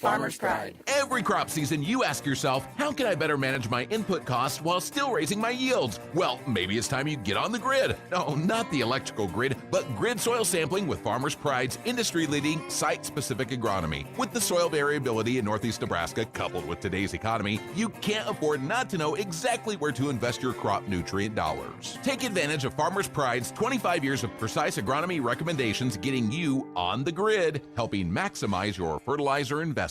Farmer's Pride. Every crop season, you ask yourself, how can I better manage my input costs while still raising my yields? Well, maybe it's time you get on the grid. No, not the electrical grid, but grid soil sampling with Farmer's Pride's industry-leading site-specific agronomy. With the soil variability in Northeast Nebraska coupled with today's economy, you can't afford not to know exactly where to invest your crop nutrient dollars. Take advantage of Farmer's Pride's 25 years of precise agronomy recommendations getting you on the grid, helping maximize your fertilizer investment.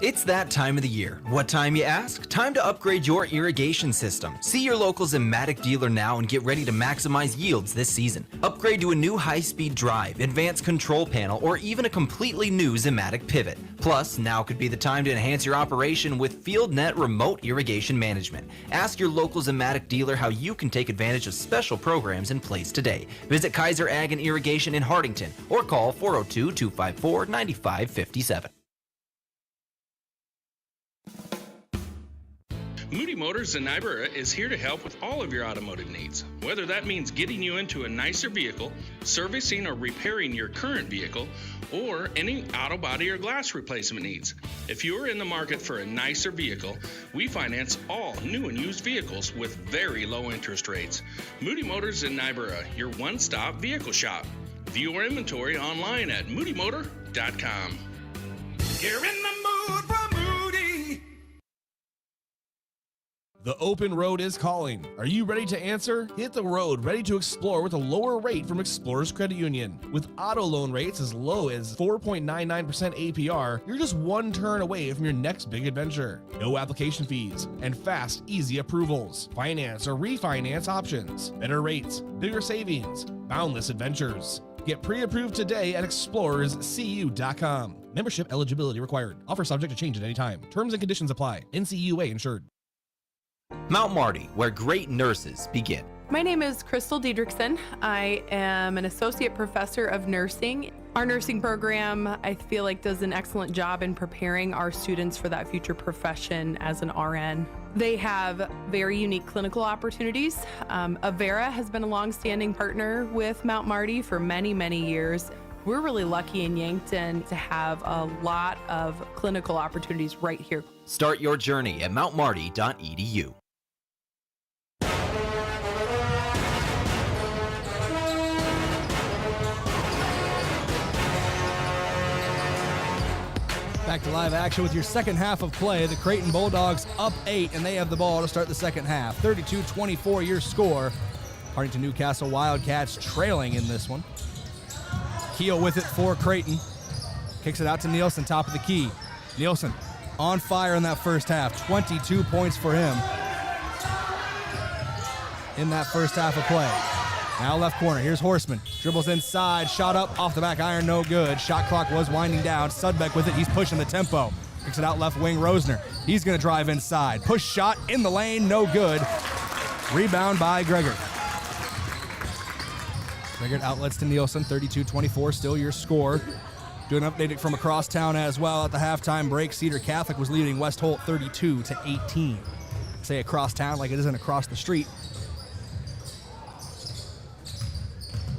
It's that time of the year. What time, you ask? Time to upgrade your irrigation system. See your local Zimmatic dealer now and get ready to maximize yields this season. Upgrade to a new high-speed drive, advanced control panel, or even a completely new Zimmatic pivot. Plus, now could be the time to enhance your operation with FieldNet remote irrigation management. Ask your local Zimmatic dealer how you can take advantage of special programs in place today. Visit Kaiser Ag and Irrigation in Hartington or call 402-254-9557. Moody Motors in Niobrara is here to help with all of your automotive needs. Whether that means getting you into a nicer vehicle, servicing or repairing your current vehicle, or any auto body or glass replacement needs. If you are in the market for a nicer vehicle, we finance all new and used vehicles with very low interest rates. Moody Motors in Niobrara, your one-stop vehicle shop. View our inventory online at moodymotor.com. You're in the mood for Moody. The open road is calling. Are you ready to answer? Hit the road, ready to explore with a lower rate from Explorers Credit Union. With auto loan rates as low as 4.99% APR, you're just one turn away from your next big adventure. No application fees and fast, easy approvals. Finance or refinance options. Better rates, bigger savings, boundless adventures. Get pre-approved today at explorerscu.com. Membership eligibility required. Offer subject to change at any time. Terms and conditions apply. NCUA insured. Mount Marty, where great nurses begin. My name is Crystal Diedrichsen. I am an associate professor of nursing. Our nursing program, I feel like, does an excellent job in preparing our students for that future profession as an RN. They have very unique clinical opportunities. Avera has been a long-standing partner with Mount Marty for many, many years. We're really lucky in Yankton to have a lot of clinical opportunities right here. Start your journey at mountmarty.edu. Back to live action with your second half of play. The Creighton Bulldogs up 8, and they have the ball to start the second half. 32-24 your score. Hartington-Newcastle Wildcats trailing in this one. Keel with it for Creighton. Kicks it out to Nielsen, top of the key. Nielsen on fire in that first half. 22 points for him in that first half of play. Now left corner, here's Horseman. Dribbles inside, shot up, off the back iron, no good. Shot clock was winding down. Sudbeck with it, he's pushing the tempo. Kicks it out left wing, Rosner. He's gonna drive inside. Push shot in the lane, no good. Rebound by Gregor. Gregor outlets to Nielsen, 32-24, still your score. Do an update from across town as well. At the halftime break, Cedar Catholic was leading West Holt 32-18. Say across town like it isn't across the street.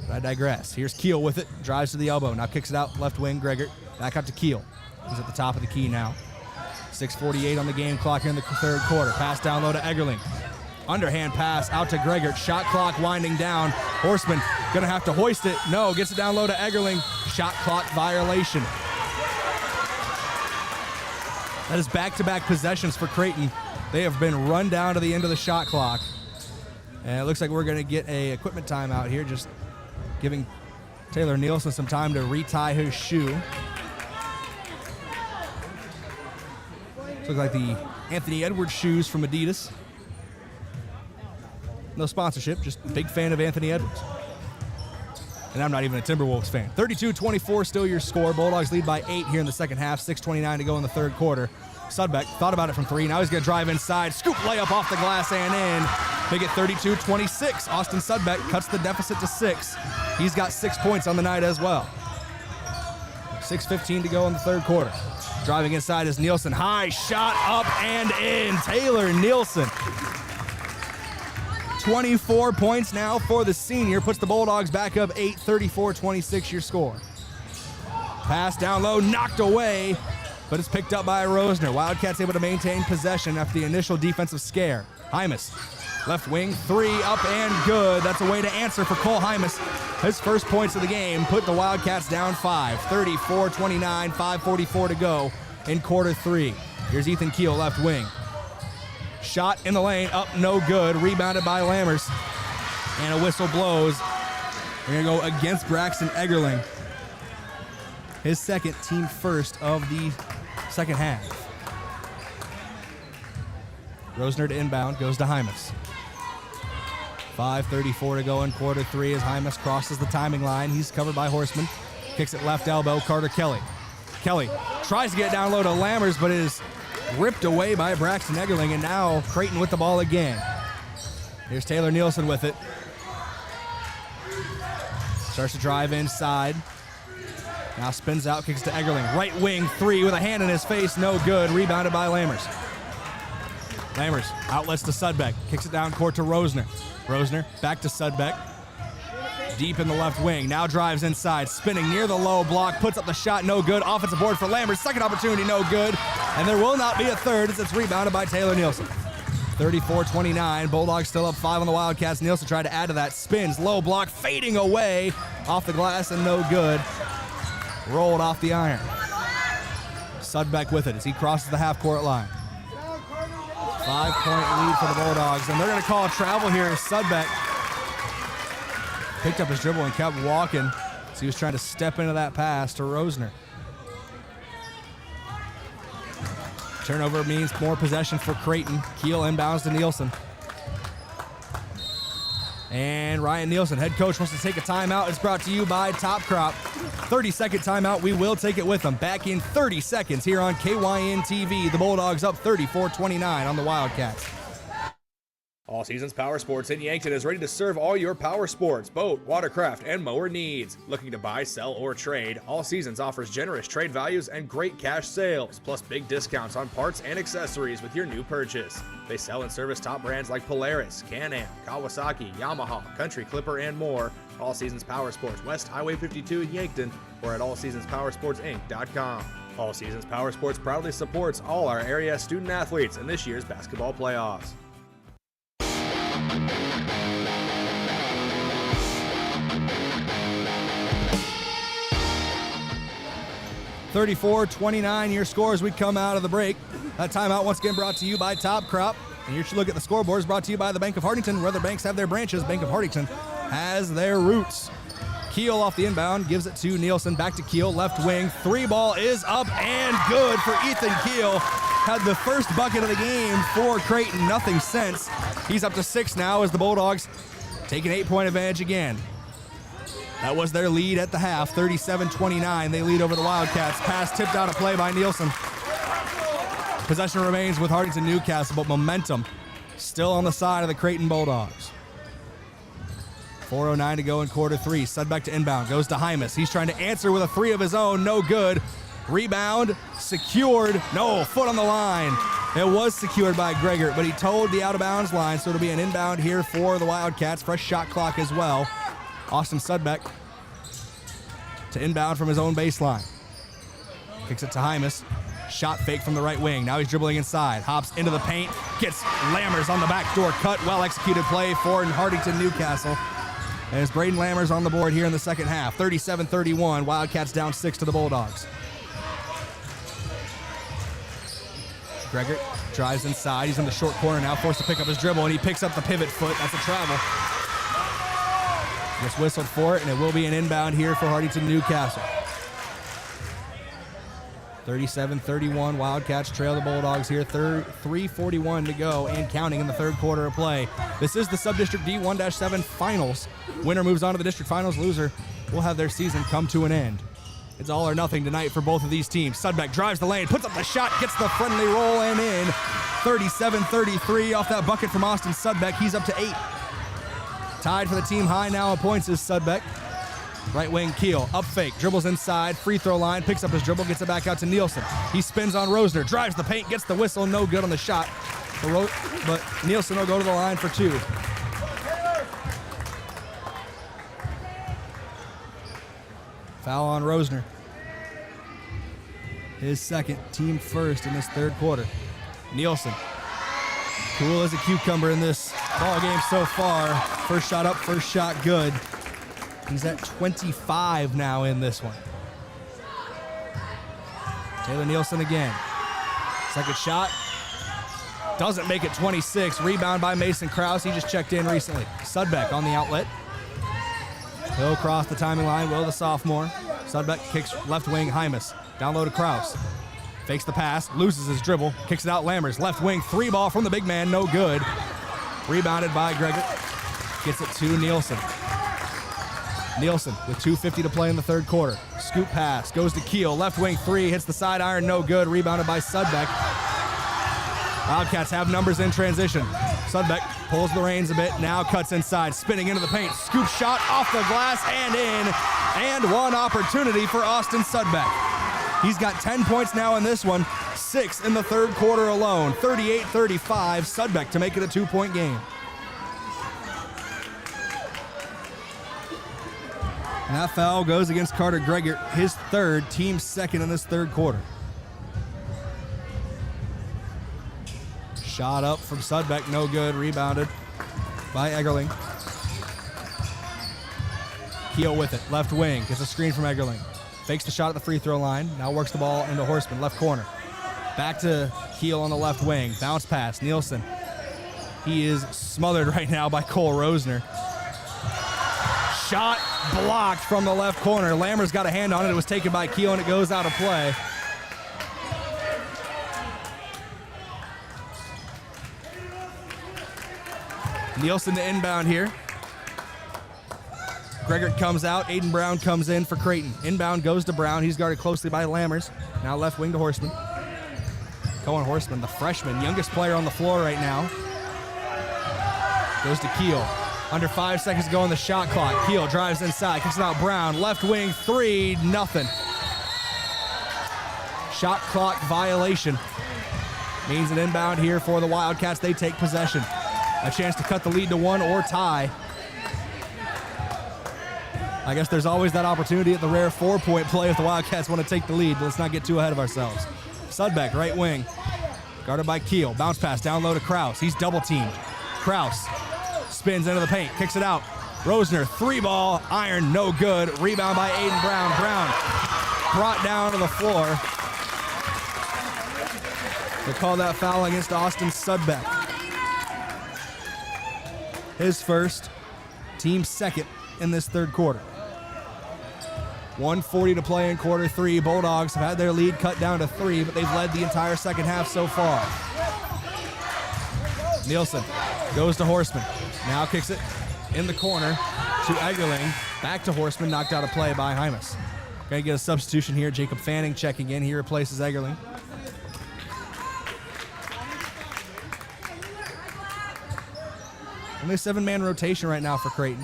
But I digress. Here's Keel with it. Drives to the elbow. Now kicks it out left wing. Gregor back out to Keel. He's at the top of the key now. 6:48 on the game clock here in the third quarter. Pass down low to Eggerling. Underhand pass out to Gregor. Shot clock winding down. Horseman gonna have to hoist it. No, gets it down low to Eggerling. Shot clock violation. That is back-to-back possessions for Creighton. They have been run down to the end of the shot clock. And it looks like we're gonna get a equipment timeout here, just giving Taylor Nielsen some time to retie his shoe. Looks like the Anthony Edwards shoes from Adidas. No sponsorship, just a big fan of Anthony Edwards. And I'm not even a Timberwolves fan. 32-24 still your score. Bulldogs lead by 8 here in the second half. 6:29 to go in the third quarter. Sudbeck thought about it from 3. Now he's going to drive inside. Scoop layup off the glass and in. Make it 32-26. Austin Sudbeck cuts the deficit to 6. He's got 6 points on the night as well. 6:15 to go in the third quarter. Driving inside is Nielsen. High shot up and in. Taylor Nielsen. 24 points now for the senior. Puts the Bulldogs back up 8, 34-26 your score. Pass down low, knocked away, but it's picked up by Rosner. Wildcats able to maintain possession after the initial defensive scare. Hymas, left wing, 3 up and good. That's a way to answer for Cole Hymas. His first points of the game put the Wildcats down 5, 34-29, 5:44 to go in quarter 3. Here's Ethan Keel, left wing. Shot in the lane, up, no good. Rebounded by Lammers. And a whistle blows. We're going to go against Braxton Eggerling. His second, team first of the second half. Rosner to inbound, goes to Hymas. 5:34 to go in quarter 3 as Hymas crosses the timing line. He's covered by Horseman. Kicks it left elbow, Carter Kelly. Kelly tries to get down low to Lammers, but it is ripped away by Braxton Eggerling, and now Creighton with the ball again. Here's Taylor Nielsen with it. Starts to drive inside. Now spins out, kicks to Eggerling. Right wing, 3 with a hand in his face, no good. Rebounded by Lammers. Lammers outlets to Sudbeck. Kicks it down court to Rosner. Rosner back to Sudbeck. Deep in the left wing. Now drives inside. Spinning near the low block. Puts up the shot. No good. Offensive board for Lammers. Second opportunity. No good. And there will not be a third as it's rebounded by Taylor Nielsen. 34-29. Bulldogs still up 5 on the Wildcats. Nielsen tried to add to that. Spins. Low block. Fading away. Off the glass and no good. Rolled off the iron. Sudbeck with it as he crosses the half-court line. 5-point lead for the Bulldogs. And they're going to call a travel here as Sudbeck picked up his dribble and kept walking. So he was trying to step into that pass to Rosner. Turnover means more possession for Creighton. Keel inbounds to Nielsen. And Ryan Nielsen, head coach, wants to take a timeout. It's brought to you by Top Crop. 30-second timeout. We will take it with them. Back in 30 seconds here on KYNTV. The Bulldogs up 34-29 on the Wildcats. All Seasons Power Sports in Yankton is ready to serve all your power sports, boat, watercraft, and mower needs. Looking to buy, sell, or trade, All Seasons offers generous trade values and great cash sales, plus big discounts on parts and accessories with your new purchase. They sell and service top brands like Polaris, Can-Am, Kawasaki, Yamaha, Country Clipper, and more. All Seasons Power Sports, West Highway 52 in Yankton, or at allseasonspowersportsinc.com. All Seasons Power Sports proudly supports all our area student athletes in this year's basketball playoffs. 34-29 your score as we come out of the break. That timeout once again brought to you by Top Crop. And your look at the scoreboard is brought to you by the Bank of Hartington. Where other banks have their branches, Bank of Hartington has their roots. Keel off the inbound, gives it to Nielsen. Back to Keel, left wing. 3 ball is up and good for Ethan Keel. Had the first bucket of the game for Creighton. Nothing since. He's up to 6 now as the Bulldogs take an 8-point advantage again. That was their lead at the half, 37-29. They lead over the Wildcats. Pass tipped out of play by Nielsen. Possession remains with Hartington-Newcastle, but momentum still on the side of the Creighton Bulldogs. 4:09 to go in quarter 3. Sudbeck to inbound, goes to Hymas. He's trying to answer with a 3 of his own, no good. Rebound, secured, no, foot on the line. It was secured by Gregor, but he toed the out-of-bounds line, so it'll be an inbound here for the Wildcats. Fresh shot clock as well. Austin Sudbeck to inbound from his own baseline. Kicks it to Hymas. Shot fake from the right wing. Now he's dribbling inside. Hops into the paint. Gets Lammers on the backdoor cut. Well-executed play for Hartington-Newcastle. And it's Brayden Lammers on the board here in the second half. 37-31. Wildcats down 6 to the Bulldogs. Gregor drives inside. He's in the short corner now, forced to pick up his dribble, and he picks up the pivot foot. That's a travel. Gets whistled for it, and it will be an inbound here for Hartington-Newcastle. 37-31. Wildcats trail the Bulldogs here. 3:41 to go and counting in the third quarter of play. This is the Subdistrict D1-7 Finals. Winner moves on to the District Finals. Loser will have their season come to an end. It's all or nothing tonight for both of these teams. Sudbeck drives the lane, puts up the shot, gets the friendly roll and in. 37-33 off that bucket from Austin Sudbeck. He's up to 8. Tied for the team high now in points is Sudbeck. Right wing Keel, up fake, dribbles inside, free throw line, picks up his dribble, gets it back out to Nielsen. He spins on Rosner, drives the paint, gets the whistle, no good on the shot. But Nielsen will go to the line for 2. Foul on Rosner. His second, team first in this third quarter. Nielsen, cool as a cucumber in this ball game so far. First shot up, first shot good. He's at 25 now in this one. Taylor Nielsen again. Second shot. Doesn't make it 26. Rebound by Mason Krause. He just checked in recently. Sudbeck on the outlet. He'll cross the timing line. Will the sophomore. Sudbeck kicks left wing. Hymas. Down low to Krause. Fakes the pass. Loses his dribble. Kicks it out. Lammers. Left wing. 3 ball from the big man. No good. Rebounded by Gregor. Gets it to Nielsen. Nielsen with 2:50 to play in the third quarter. Scoop pass. Goes to Keel. Left wing 3. Hits the side iron. No good. Rebounded by Sudbeck. Wildcats have numbers in transition. Sudbeck pulls the reins a bit, now cuts inside, spinning into the paint. Scoop shot off the glass and in. And one opportunity for Austin Sudbeck. He's got 10 points now in this one, 6 in the third quarter alone. 38-35, Sudbeck to make it a 2-point game. And that foul goes against Carter Gregor, his third, team second in this third quarter. Shot up from Sudbeck, no good. Rebounded by Egerling. Keel with it, left wing. Gets a screen from Egerling. Fakes the shot at the free throw line. Now works the ball into Horseman, left corner. Back to Keel on the left wing. Bounce pass, Nielsen. He is smothered right now by Cole Rosner. Shot blocked from the left corner. Lammer's got a hand on it. It was taken by Keel and it goes out of play. Nielsen to inbound here. Gregor comes out. Aiden Brown comes in for Creighton. Inbound goes to Brown. He's guarded closely by Lammers. Now left wing to Horseman. Cohen Horseman, the freshman, youngest player on the floor right now. Goes to Keel. Under 5 seconds to go on the shot clock. Keel drives inside. Kicks it out Brown. Left wing 3, nothing. Shot clock violation. Means an inbound here for the Wildcats. They take possession. A chance to cut the lead to 1 or tie. I guess there's always that opportunity at the rare 4-point play if the Wildcats want to take the lead, but let's not get too ahead of ourselves. Sudbeck, right wing. Guarded by Keel. Bounce pass down low to Krause. He's double teamed. Krause spins into the paint, kicks it out. Rosner, 3-ball, iron, no good. Rebound by Aiden Brown. Brown brought down to the floor. They call that foul against Austin Sudbeck. His first, team second in this third quarter. 1:40 to play in quarter 3. Bulldogs have had their lead cut down to 3, but they've led the entire second half so far. Nielsen goes to Horseman. Now kicks it in the corner to Egerling. Back to Horseman, knocked out of play by Hymas. Gonna get a substitution here. Jacob Fanning checking in. He replaces Egerling. Only a 7-man rotation right now for Creighton.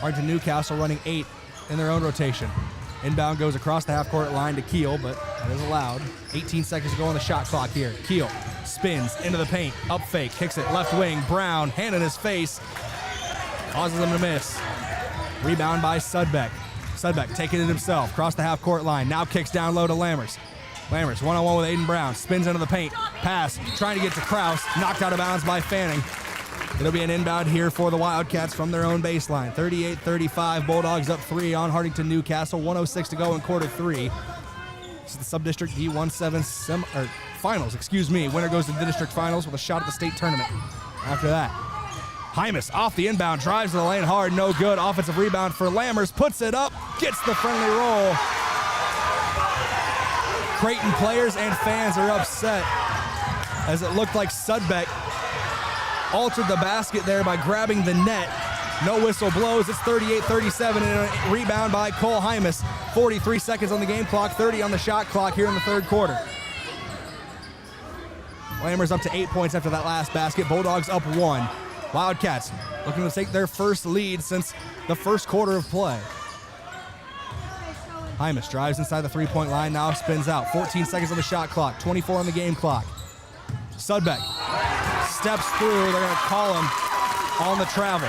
Hartington-Newcastle running 8 in their own rotation. Inbound goes across the half-court line to Keel, but that is allowed. 18 seconds to go on the shot clock here. Keel spins into the paint, up fake, kicks it left wing. Brown, hand in his face, causes him to miss. Rebound by Sudbeck. Sudbeck taking it himself, across the half-court line. Now kicks down low to Lammers. Lammers one-on-one with Aiden Brown, spins into the paint, pass, trying to get to Krause, knocked out of bounds by Fanning. It'll be an inbound here for the Wildcats from their own baseline. 38-35, Bulldogs up 3 on Hartington-Newcastle. 1:06 to go in quarter 3. This is the Subdistrict D17 finals, Winner goes to the district finals with a shot at the state tournament. After that, Hymas off the inbound, drives to the lane hard, no good. Offensive rebound for Lammers, puts it up, gets the friendly roll. Creighton players and fans are upset as it looked like Sudbeck altered the basket there by grabbing the net. No whistle blows. It's 38-37 and a rebound by Cole Hymas. 43 seconds on the game clock, 30 on the shot clock here in the third quarter. Lammers up to 8 points after that last basket. Bulldogs up 1. Wildcats looking to take their first lead since the first quarter of play. Hymas drives inside the 3-point line, now spins out. 14 seconds on the shot clock, 24 on the game clock. Sudbeck steps through. They're going to call him on the travel.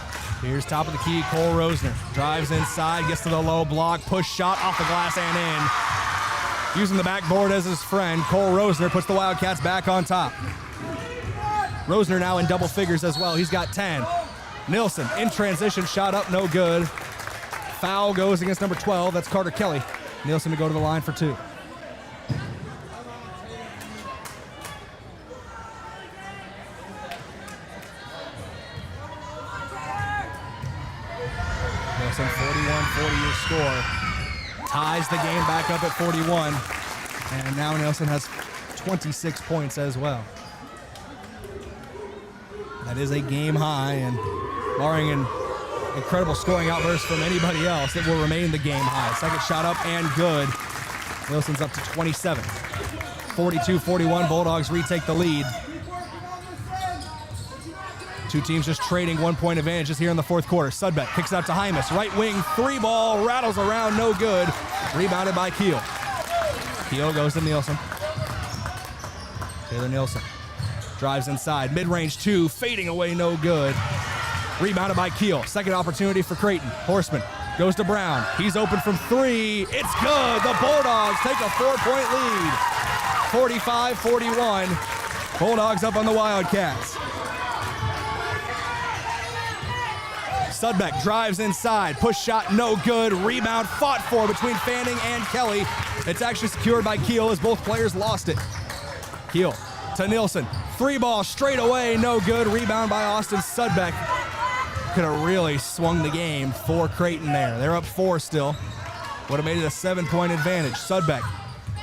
Here's top of the key, Cole Rosner. Drives inside, gets to the low block, push shot off the glass and in. Using the backboard as his friend, Cole Rosner puts the Wildcats back on top. Rosner now in double figures as well. He's got 10. Nilsson in transition, shot up, no good. Foul goes against number 12. That's Carter Kelly. Nilsson to go to the line for 2. Nilsson, 41-40 your score. Ties the game back up at 41. And now Nilsson has 26 points as well. That is a game high, and barring an incredible scoring outburst from anybody else, it will remain the game high. Second shot up and good. Nilsson's up to 27. 42-41, Bulldogs retake the lead. Two teams just trading 1 point advantages here in the fourth quarter. Sudbeck kicks it out to Hymas. Right wing, 3-ball, rattles around, no good. Rebounded by Keel. Keel goes to Nilsson. Taylor Nilsson drives inside, mid-range 2, fading away, no good. Rebounded by Keel. Second opportunity for Creighton. Horseman goes to Brown. He's open from 3. It's good. The Bulldogs take a 4-point lead. 45-41. Bulldogs up on the Wildcats. Sudbeck drives inside. Push shot, no good. Rebound fought for between Fanning and Kelly. It's actually secured by Keel as both players lost it. Keel to Nilsson. 3-ball straight away, no good. Rebound by Austin Sudbeck. Could have really swung the game for Creighton there. They're up 4 still. Would have made it a 7-point advantage. Sudbeck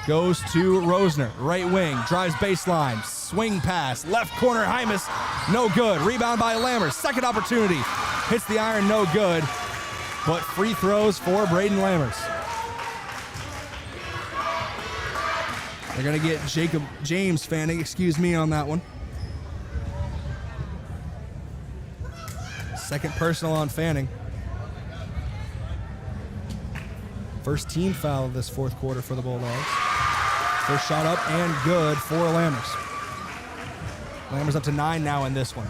goes to Rosner. Right wing, drives baseline. Swing pass, left corner, Hymas. No good. Rebound by Lammers. Second opportunity. Hits the iron, no good. But free throws for Brayden Lammers. They're going to get James Fanning, on that one. Second personal on Fanning. First team foul of this fourth quarter for the Bulldogs. First shot up and good for Lammers. Lammers up to 9 now in this one.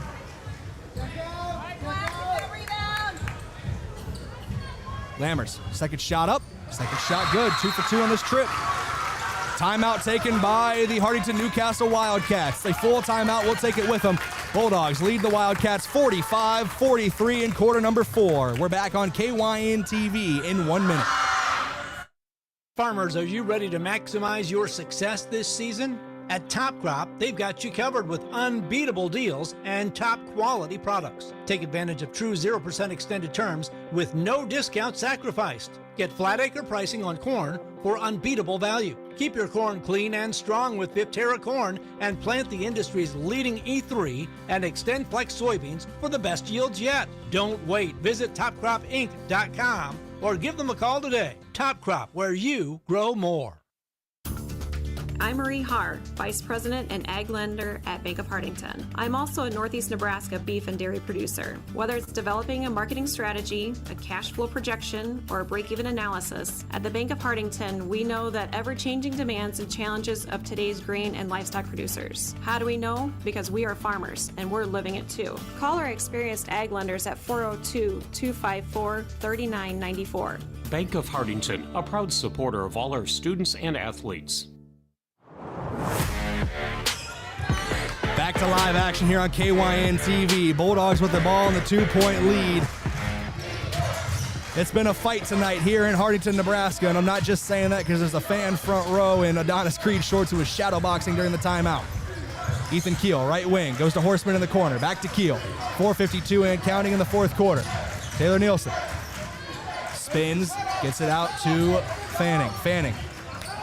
Lammers, second shot up, second shot good. 2 for 2 on this trip. Timeout taken by the Hartington-Newcastle Wildcats. A full timeout, we'll take it with them. Bulldogs lead the Wildcats 45-43 in quarter number 4. We're back on KYNTV in 1 minute. Farmers, are you ready to maximize your success this season? At Top Crop, they've got you covered with unbeatable deals and top quality products. Take advantage of true 0% extended terms with no discount sacrificed. Get flat acre pricing on corn for unbeatable value. Keep your corn clean and strong with Viptera corn and plant the industry's leading E3 and Extend Flex soybeans for the best yields yet. Don't wait. Visit topcropinc.com or give them a call today. Top Crop, where you grow more. I'm Marie Haar, Vice President and Ag Lender at Bank of Hartington. I'm also a Northeast Nebraska beef and dairy producer. Whether it's developing a marketing strategy, a cash flow projection, or a break-even analysis, at the Bank of Hartington, we know that ever-changing demands and challenges of today's grain and livestock producers. How do we know? Because we are farmers, and we're living it too. Call our experienced ag lenders at 402-254-3994. Bank of Hartington, a proud supporter of all our students and athletes. Back to live action here on KYNTV. Bulldogs with the ball in the 2-point lead. It's been a fight tonight here in Hartington, Nebraska, and I'm not just saying that because there's a fan front row in Adonis Creed shorts who was shadowboxing during the timeout. Ethan Keel, right wing, goes to Horseman in the corner. Back to Keel. 4:52 and counting in the fourth quarter. Taylor Nilsson spins, gets it out to Fanning. Fanning.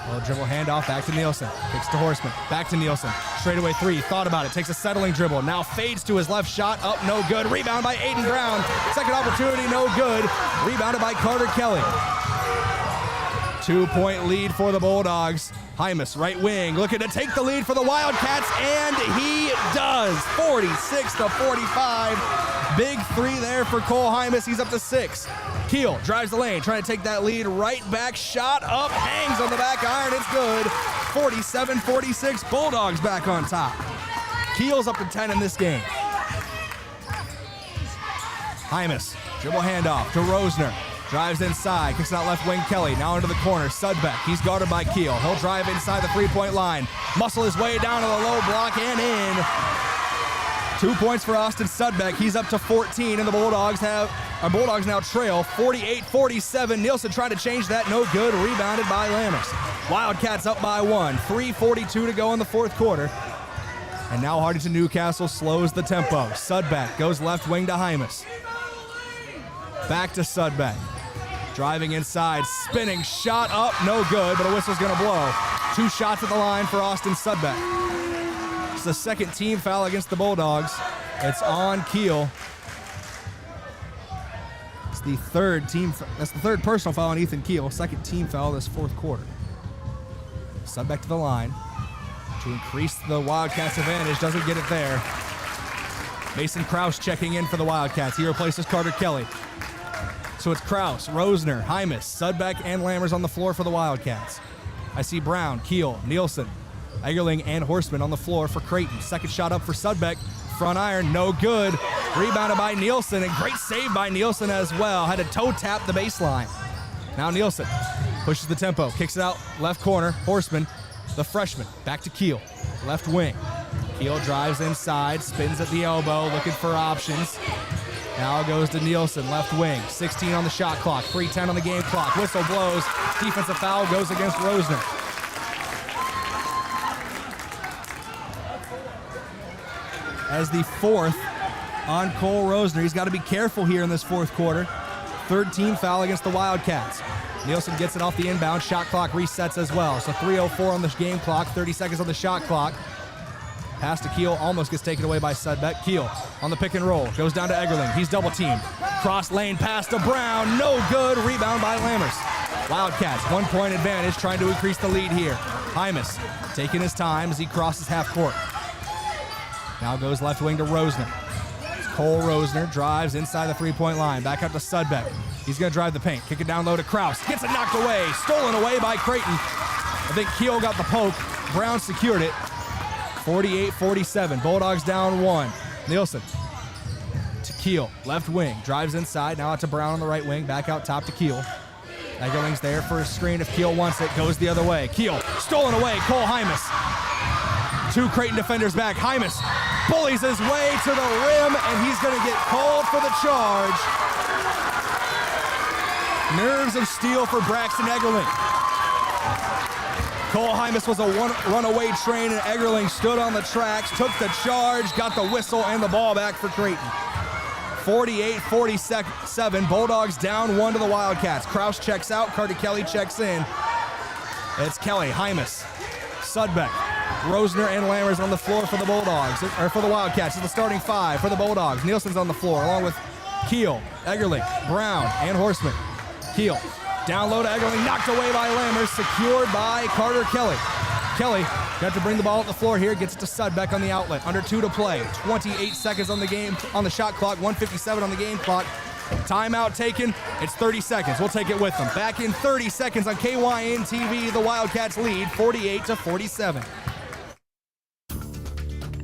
Little dribble handoff, back to Nilsson. Kicks to Horseman, back to Nilsson. Straightaway 3, thought about it, takes a settling dribble. Now fades to his left shot, up, no good. Rebound by Aiden Brown. Second opportunity, no good. Rebounded by Carter Kelly. 2-point lead for the Bulldogs. Hymas, right wing, looking to take the lead for the Wildcats, and he does. 46-45. Big 3 there for Cole Hymas. He's up to 6. Keel drives the lane, trying to take that lead. Right back, shot up, hangs on the back iron. It's good. 47-46. Bulldogs back on top. Keel's up to 10 in this game. Hymas, dribble handoff to Rosner. Drives inside, kicks out left wing Kelly. Now into the corner, Sudbeck. He's guarded by Keel. He'll drive inside the three-point line. Muscle his way down to the low block and in. 2 points for Austin Sudbeck. He's up to 14, and the Bulldogs now trail 48-47. Nielsen trying to change that. No good. Rebounded by Lammers. Wildcats up by 1. 3:42 to go in the fourth quarter. And now Hartington-Newcastle slows the tempo. Sudbeck goes left wing to Hymas. Back to Sudbeck. Driving inside, spinning, shot up, no good, but a whistle's gonna blow. 2 shots at the line for Austin Sudbeck. It's the second team foul against the Bulldogs. It's on Keel. It's the that's the third personal foul on Ethan Keel. Second team foul this fourth quarter. Sudbeck to the line to increase the Wildcats' advantage, doesn't get it there. Mason Krause checking in for the Wildcats. He replaces Carter Kelly. So it's Krause, Rosner, Hymas, Sudbeck, and Lammers on the floor for the Wildcats. I see Brown, Keel, Nielsen, Egerling, and Horseman on the floor for Creighton. Second shot up for Sudbeck. Front iron, no good. Rebounded by Nielsen, and great save by Nielsen as well. Had to toe tap the baseline. Now Nielsen pushes the tempo, kicks it out left corner. Horseman, the freshman, back to Keel, left wing. Keel drives inside, spins at the elbow, looking for options. Now it goes to Nielsen, left wing. 16 on the shot clock, 3:10 on the game clock. Whistle blows. Defensive foul goes against Rosner. As the fourth on Cole Rosner. He's got to be careful here in this fourth quarter. Third team foul against the Wildcats. Nielsen gets it off the inbound. Shot clock resets as well. So 3:04 on the game clock, 30 seconds on the shot clock. Pass to Keel, almost gets taken away by Sudbeck. Keel on the pick and roll, goes down to Egerling. He's double teamed. Cross lane pass to Brown, no good. Rebound by Lammers. Wildcats, 1 point advantage, trying to increase the lead here. Hymas taking his time as he crosses half court. Now goes left wing to Rosner. Cole Rosner drives inside the three-point line. Back up to Sudbeck. He's going to drive the paint. Kick it down low to Krause. Gets it knocked away. Stolen away by Creighton. I think Keel got the poke. Brown secured it. 48-47. Bulldogs down 1. Nielsen to Keel. Left wing. Drives inside. Now out to Brown on the right wing. Back out top to Keel. Egerling's there for a screen if Keel wants it. Goes the other way. Keel stolen away. Cole Hymas. 2 Creighton defenders back. Hymas bullies his way to the rim, and he's going to get called for the charge. Nerves of steel for Braxton Egerling. Cole Hymas was a runaway train, and Egerling stood on the tracks, took the charge, got the whistle, and the ball back for Creighton. 48-47, Bulldogs down 1 to the Wildcats. Krause checks out, Carter Kelly checks in. It's Kelly, Hymas, Sudbeck, Rosner, and Lammers on the floor for the Bulldogs, or for the Wildcats. It's the starting 5 for the Bulldogs. Nielsen's on the floor, along with Keel, Egerling, Brown, and Horseman. Keel down low to Egerling, knocked away by Lammers, secured by Carter Kelly. Kelly got to bring the ball up the floor here, gets it to Sudbeck on the outlet. Under 2 to play. 28 seconds on the shot clock, 1:57 on the game clock. Timeout taken. It's 30 seconds. We'll take it with them. Back in 30 seconds on KYNTV. The Wildcats lead 48-47.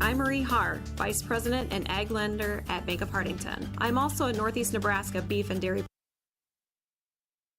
I'm Marie Haar, Vice President and Ag Lender at Bank of Hartington. I'm also a Northeast Nebraska beef and dairy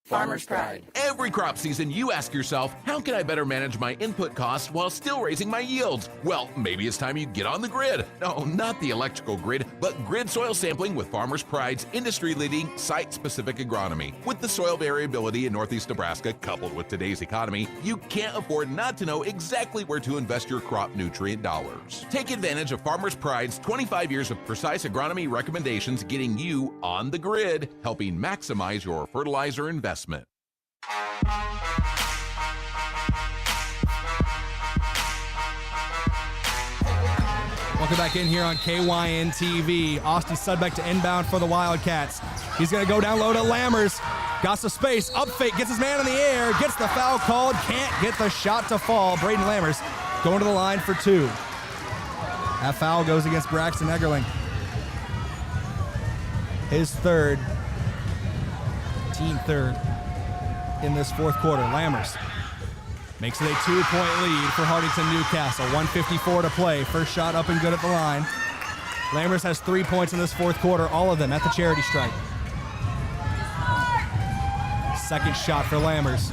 Farmer's Pride. Every crop season, you ask yourself, how can I better manage my input costs while still raising my yields? Well, maybe it's time you get on the grid. No, not the electrical grid, but grid soil sampling with Farmer's Pride's industry-leading site-specific agronomy. With the soil variability in Northeast Nebraska coupled with today's economy, you can't afford not to know exactly where to invest your crop nutrient dollars. Take advantage of Farmer's Pride's 25 years of precise agronomy recommendations, getting you on the grid, helping maximize your fertilizer investment. Welcome back in here on KYNTV. Austin Sudbeck to inbound for the Wildcats. He's going to go down low to Lammers. Got some space. Up fake. Gets his man in the air. Gets the foul called. Can't get the shot to fall. Brayden Lammers going to the line for 2. That foul goes against Braxton Egerling. His third. Team third in this fourth quarter. Lammers makes it a 2-point lead for Hartington-Newcastle. 1:54 to play. First shot up and good at the line. Lammers has 3 points in this fourth quarter, all of them at the charity stripe. Second shot for Lammers.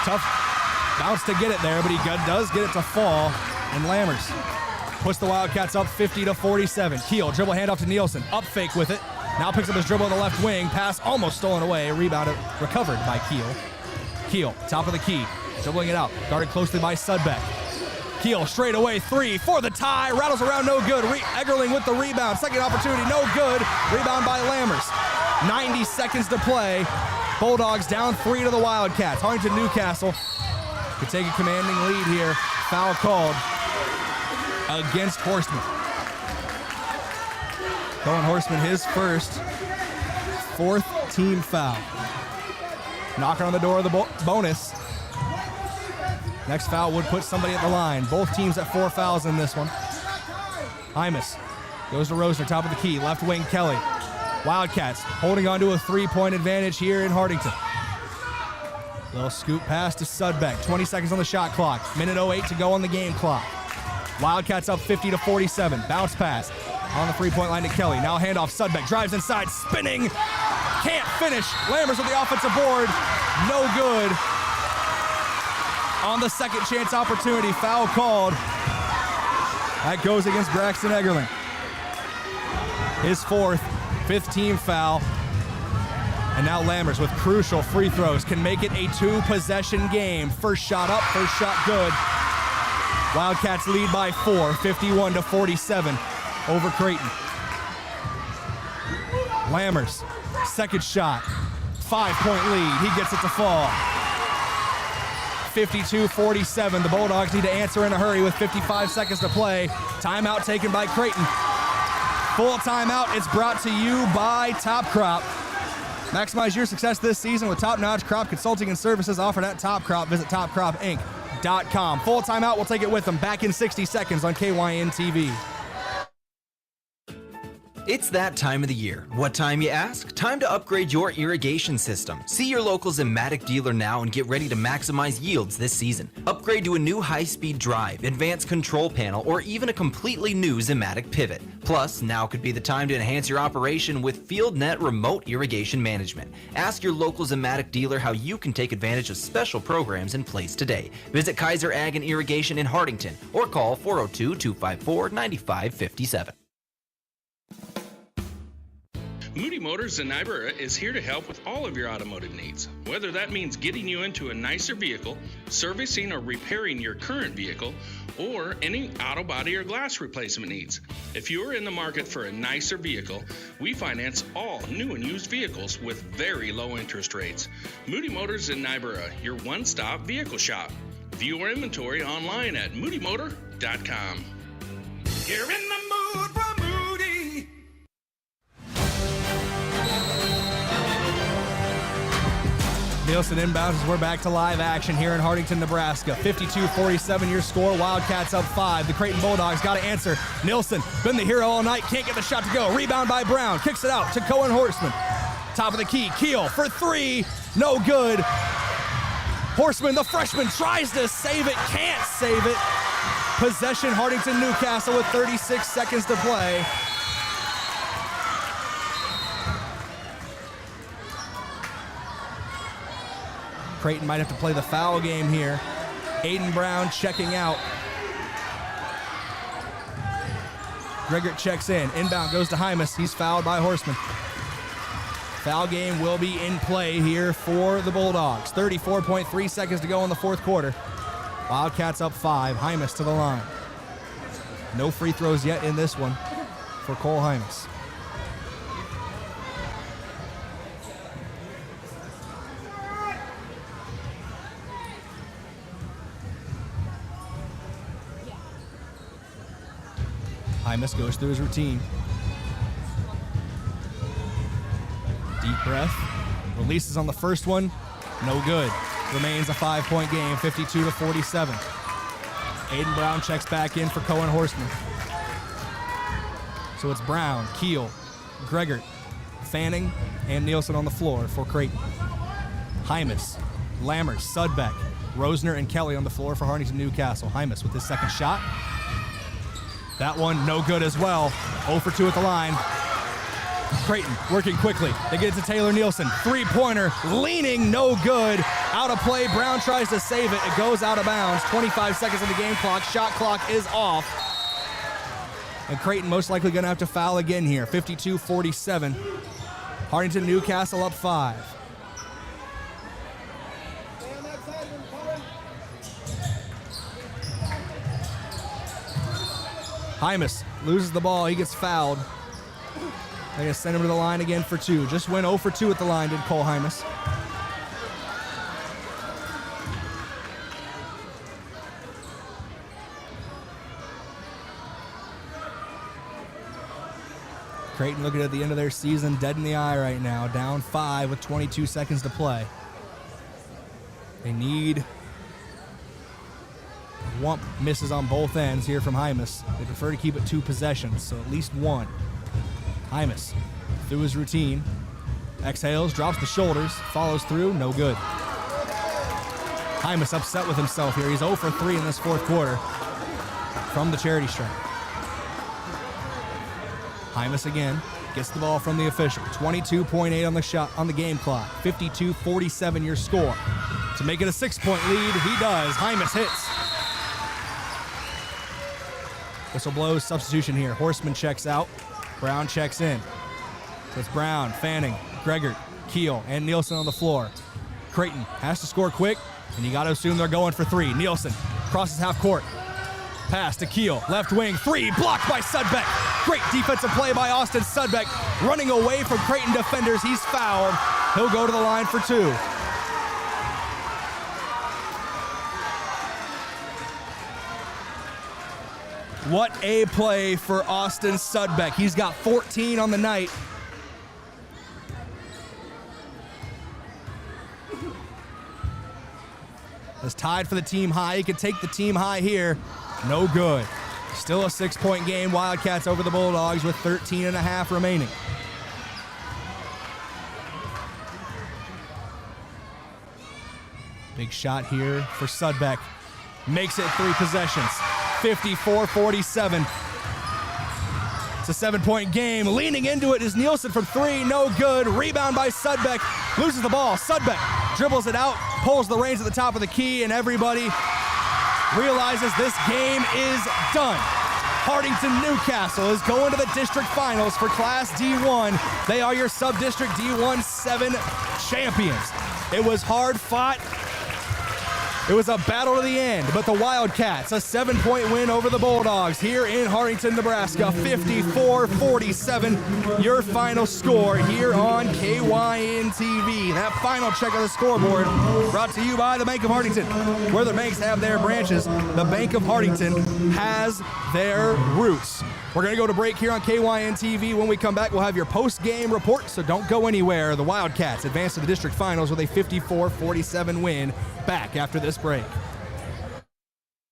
Tough bounce to get it there, but he does get it to fall, and Lammers puts the Wildcats up 50-47. Keel, dribble handoff to Nielsen, up fake with it. Now picks up his dribble on the left wing, pass almost stolen away, rebounded, recovered by Keel. Keel, top of the key, dribbling it out, guarded closely by Sudbeck. Keel, straight away, three for the tie, rattles around, no good. Eggerling with the rebound, second opportunity, no good. Rebound by Lammers. 90 seconds to play. Bulldogs down 3 to the Wildcats. Hartington-Newcastle could take a commanding lead here. Foul called against Horseman. Cohen Horseman, his fourth team foul. Knocking on the door of the bonus. Next foul would put somebody at the line. Both teams at 4 fouls in this one. Hymas goes to Rosner, top of the key. Left wing, Kelly. Wildcats holding on to a 3-point advantage here in Hartington. Little scoop pass to Sudbeck. 20 seconds on the shot clock. Minute 08 to go on the game clock. Wildcats up 50-47. Bounce pass on the 3-point line to Kelly. Now handoff. Sudbeck drives inside, spinning. Can't finish. Lammers with the offensive board. No good. On the second chance opportunity, foul called. That goes against Braxton Eggerling. His fifth team foul. And now Lammers with crucial free throws can make it a 2-possession game. First shot up, first shot good. Wildcats lead by 4, 51-47 over Creighton. Lammers, second shot, 5-point lead. He gets it to fall. 52-47. The Bulldogs need to answer in a hurry with 55 seconds to play. Timeout taken by Creighton. Full timeout is brought to you by Top Crop. Maximize your success this season with top-notch crop consulting and services offered at Top Crop. Visit topcropinc.com. Full timeout, we'll take it with them. Back in 60 seconds on KYNTV. It's that time of the year. What time, you ask? Time to upgrade your irrigation system. See your local Zimmatic dealer now and get ready to maximize yields this season. Upgrade to a new high-speed drive, advanced control panel, or even a completely new Zimmatic pivot. Plus, now could be the time to enhance your operation with FieldNet remote irrigation management. Ask your local Zimmatic dealer how you can take advantage of special programs in place today. Visit Kaiser Ag and Irrigation in Hartington or call 402-254-9557. Moody Motors in Niobrara is here to help with all of your automotive needs. Whether that means getting you into a nicer vehicle, servicing or repairing your current vehicle, or any auto body or glass replacement needs. If you are in the market for a nicer vehicle, we finance all new and used vehicles with very low interest rates. Moody Motors in Niobrara, your one-stop vehicle shop. View our inventory online at moodymotor.com. You're in the mood for Moody. Nielsen inbounds as we're back to live action here in Hartington, Nebraska. 52-47 your score. Wildcats up 5. The Creighton Bulldogs got to answer. Nielsen, been the hero all night, can't get the shot to go. Rebound by Brown, kicks it out to Cohen Horseman. Top of the key, Keel for 3, no good. Horseman, the freshman, tries to save it, can't save it. Possession, Hartington-Newcastle with 36 seconds to play. Creighton might have to play the foul game here. Aiden Brown checking out. Gregor checks in. Inbound goes to Hymas. He's fouled by Horseman. Foul game will be in play here for the Bulldogs. 34.3 seconds to go in the fourth quarter. Wildcats up 5. Hymas to the line. No free throws yet in this one for Cole Hymas. Hymas goes through his routine. Deep breath. Releases on the first one. No good. Remains a 5-point game, 52-47. Aiden Brown checks back in for Cohen Horseman. So it's Brown, Keel, Gregor, Fanning, and Nielsen on the floor for Creighton. Hymas, Lammers, Sudbeck, Rosner, and Kelly on the floor for Hartington-Newcastle. Hymas with his second shot. That one no good as well. 0 for 2 at the line. Creighton working quickly. They get it to Taylor Nielsen. Three-pointer, leaning, no good. Out of play, Brown tries to save it. It goes out of bounds. 25 seconds on the game clock. Shot clock is off. And Creighton most likely going to have to foul again here. 52-47. Hartington-Newcastle up 5. Hymas loses the ball. He gets fouled. They're going to send him to the line again for 2. Just went 0 for 2 at the line, did Cole Hymas. Creighton looking at the end of their season, dead in the eye right now. Down 5 with 22 seconds to play. They need... Wump misses on both ends here from Hymas. They prefer to keep it 2 possessions, so at least 1. Hymas, through his routine, exhales, drops the shoulders, follows through, no good. Hymas upset with himself here. He's 0 for 3 in this fourth quarter from the charity stripe. Hymas again gets the ball from the official. 22.8 on the shot on the game clock. 52-47 your score. To make it a 6-point lead, he does. Hymas hits. Whistle blows, substitution here. Horseman checks out. Brown checks in. So it's Brown, Fanning, Gregor, Keel, and Nielsen on the floor. Creighton has to score quick, and you got to assume they're going for 3. Nielsen crosses half court. Pass to Keel, left wing, 3, blocked by Sudbeck. Great defensive play by Austin Sudbeck. Running away from Creighton defenders, he's fouled. He'll go to the line for 2. What a play for Austin Sudbeck. He's got 14 on the night. Is tied for the team high. He can take the team high here. No good. Still a 6-point game. Wildcats over the Bulldogs with 13.5 remaining. Big shot here for Sudbeck. Makes it 3 possessions. 54-47. It's a 7-point game. Leaning into it is Nielsen from 3. No good. Rebound by Sudbeck. Loses the ball. Sudbeck dribbles it out. Pulls the reins at the top of the key. And everybody realizes this game is done. Hartington-Newcastle is going to the district finals for Class D1. They are your Subdistrict D1 7 champions. It was hard fought. It was a battle to the end, but the Wildcats, a 7-point win over the Bulldogs here in Hartington, Nebraska, 54-47, your final score here on KYNTV. That final check of the scoreboard brought to you by the Bank of Hartington. Where the banks have their branches, the Bank of Hartington has their roots. We're going to go to break here on KYNTV. When we come back, we'll have your post-game report, so don't go anywhere. The Wildcats advance to the district finals with a 54-47 win. Back after this break.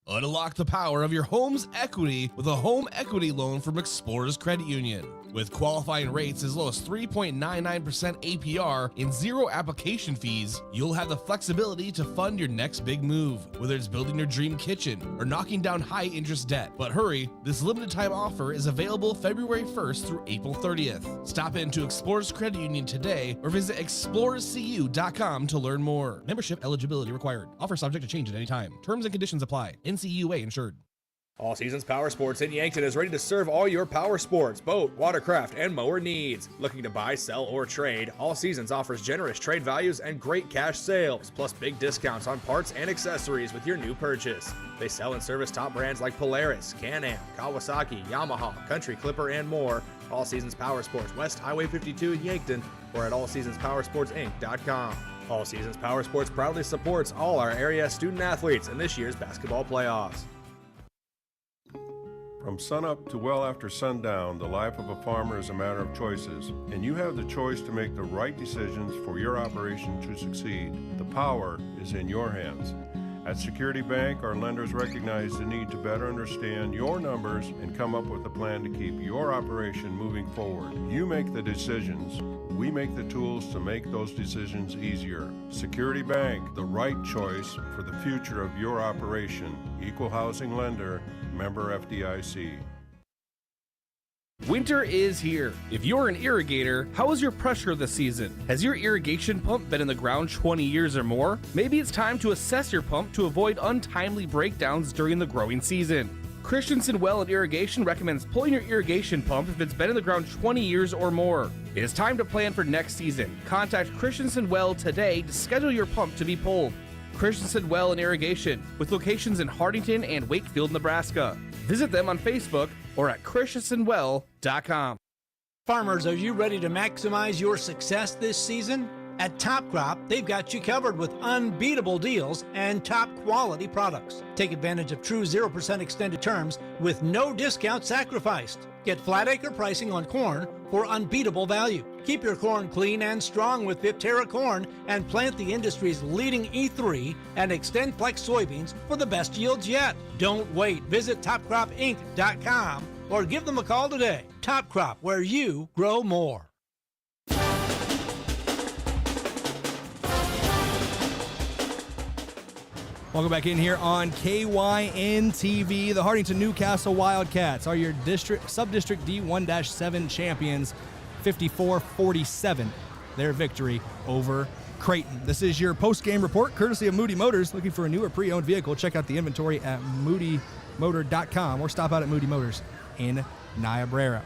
Unlock the power of your home's equity with a home equity loan from Explorers Credit Union. With qualifying rates as low as 3.99% APR and 0 application fees, you'll have the flexibility to fund your next big move, whether it's building your dream kitchen or knocking down high-interest debt. But hurry, this limited-time offer is available February 1st through April 30th. Stop into Explorers Credit Union today or visit explorerscu.com to learn more. Membership eligibility required. Offer subject to change at any time. Terms and conditions apply. NCUA insured. All Seasons Power Sports in Yankton is ready to serve all your power sports, boat, watercraft, and mower needs. Looking to buy, sell, or trade, All Seasons offers generous trade values and great cash sales, plus big discounts on parts and accessories with your new purchase. They sell and service top brands like Polaris, Can-Am, Kawasaki, Yamaha, Country Clipper, and more. All Seasons Power Sports, West Highway 52 in Yankton, or at allseasonspowersportsinc.com. All Seasons Power Sports proudly supports all our area student athletes in this year's basketball playoffs. From sunup to well after sundown, the life of a farmer is a matter of choices, and you have the choice to make the right decisions for your operation to succeed. The power is in your hands. At Security Bank, our lenders recognize the need to better understand your numbers and come up with a plan to keep your operation moving forward. You make the decisions. We make the tools to make those decisions easier. Security Bank, the right choice for the future of your operation. Equal housing lender, member FDIC. Winter is here. If you're an irrigator, how is your pressure this season? Has your irrigation pump been in the ground 20 years or more? Maybe it's time to assess your pump to avoid untimely breakdowns during the growing season. Christensen Well and Irrigation recommends pulling your irrigation pump if it's been in the ground 20 years or more. It is time to plan for next season. Contact Christensen Well today to schedule your pump to be pulled. Christensen Well and Irrigation, with locations in Hartington and Wakefield, Nebraska. Visit them on Facebook or at christensenwell.com. Farmers, are you ready to maximize your success this season? At Top Crop, they've got you covered with unbeatable deals and top quality products. Take advantage of true 0% extended terms with no discount sacrificed. Get flat acre pricing on corn for unbeatable value. Keep your corn clean and strong with Viptera corn and plant the industry's leading E3 and XtendFlex soybeans for the best yields yet. Don't wait. Visit topcropinc.com or give them a call today. Top Crop, where you grow more. Welcome back in here on KYNTV. The Hartington-Newcastle Wildcats are your Subdistrict D1-7 champions, 54-47, their victory over Creighton. This is your post-game report, courtesy of Moody Motors. Looking for a new or pre-owned vehicle? Check out the inventory at moodymotor.com or stop out at Moody Motors in Niobrara.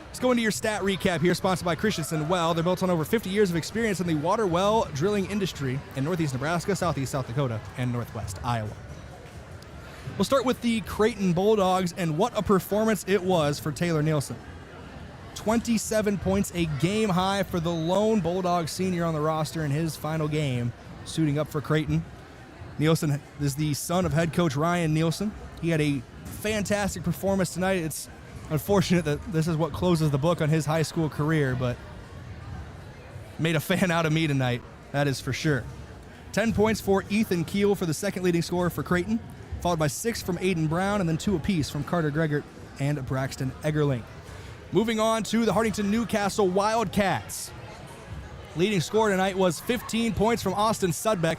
Let's go into your stat recap here, sponsored by Christensen Well. They're built on over 50 years of experience in the water well drilling industry in northeast Nebraska, southeast South Dakota, and northwest Iowa. We'll start with the Creighton Bulldogs, and what a performance it was for Taylor Nielsen. 27 points, a game high for the lone Bulldog senior on the roster in his final game, suiting up for Creighton. Nielsen is the son of head coach Ryan Nielsen. He had a fantastic performance tonight. It's unfortunate that this is what closes the book on his high school career, but made a fan out of me tonight, that is for sure. 10 points for Ethan Keel for the second leading scorer for Creighton, followed by 6 from Aiden Brown, and then 2 apiece from Carter Gregor and Braxton Eggerling. Moving on to the Hartington-Newcastle Wildcats. Leading scorer tonight was 15 points from Austin Sudbeck.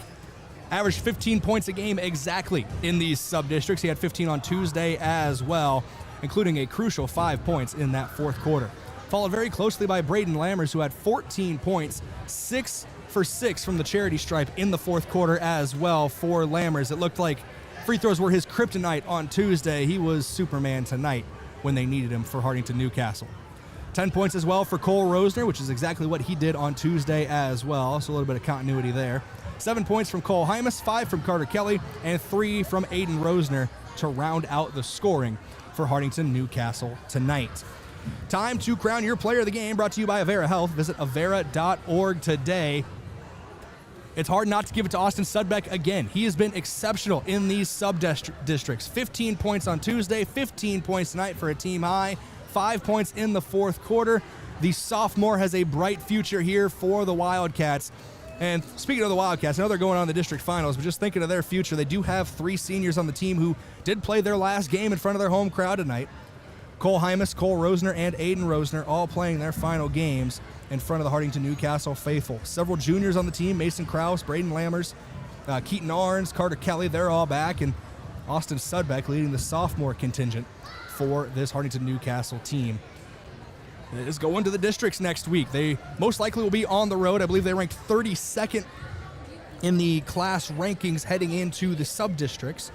Averaged 15 points a game exactly in these sub-districts. He had 15 on Tuesday as well, including a crucial 5 points in that fourth quarter. Followed very closely by Brayden Lammers, who had 14 points, 6 for 6 from the charity stripe in the fourth quarter as well for Lammers. It looked like free throws were his kryptonite on Tuesday. He was Superman tonight when they needed him for Hartington-Newcastle. 10 points as well for Cole Rosner, which is exactly what he did on Tuesday as well, so a little bit of continuity there. 7 points from Cole Hymas, 5 from Carter Kelly, and 3 from Aiden Rosner to round out the scoring for Hartington-Newcastle tonight. Time to crown your player of the game, brought to you by Avera Health. Visit avera.org today. It's hard not to give it to Austin Sudbeck again. He has been exceptional in these sub-districts. 15 points on Tuesday, 15 points tonight for a team high, 5 points in the fourth quarter. The sophomore has a bright future here for the Wildcats. And speaking of the Wildcats, I know they're going on the district finals, but just thinking of their future, they do have 3 seniors on the team who did play their last game in front of their home crowd tonight. Cole Hymas, Cole Rosner, and Aiden Rosner all playing their final games in front of the Hartington-Newcastle faithful. Several juniors on the team, Mason Krause, Brayden Lammers, Keaton Arns, Carter Kelly, they're all back, and Austin Sudbeck leading the sophomore contingent for this Hartington-Newcastle team. It is going to the districts next week. They most likely will be on the road. I believe they ranked 32nd in the class rankings heading into the sub-districts.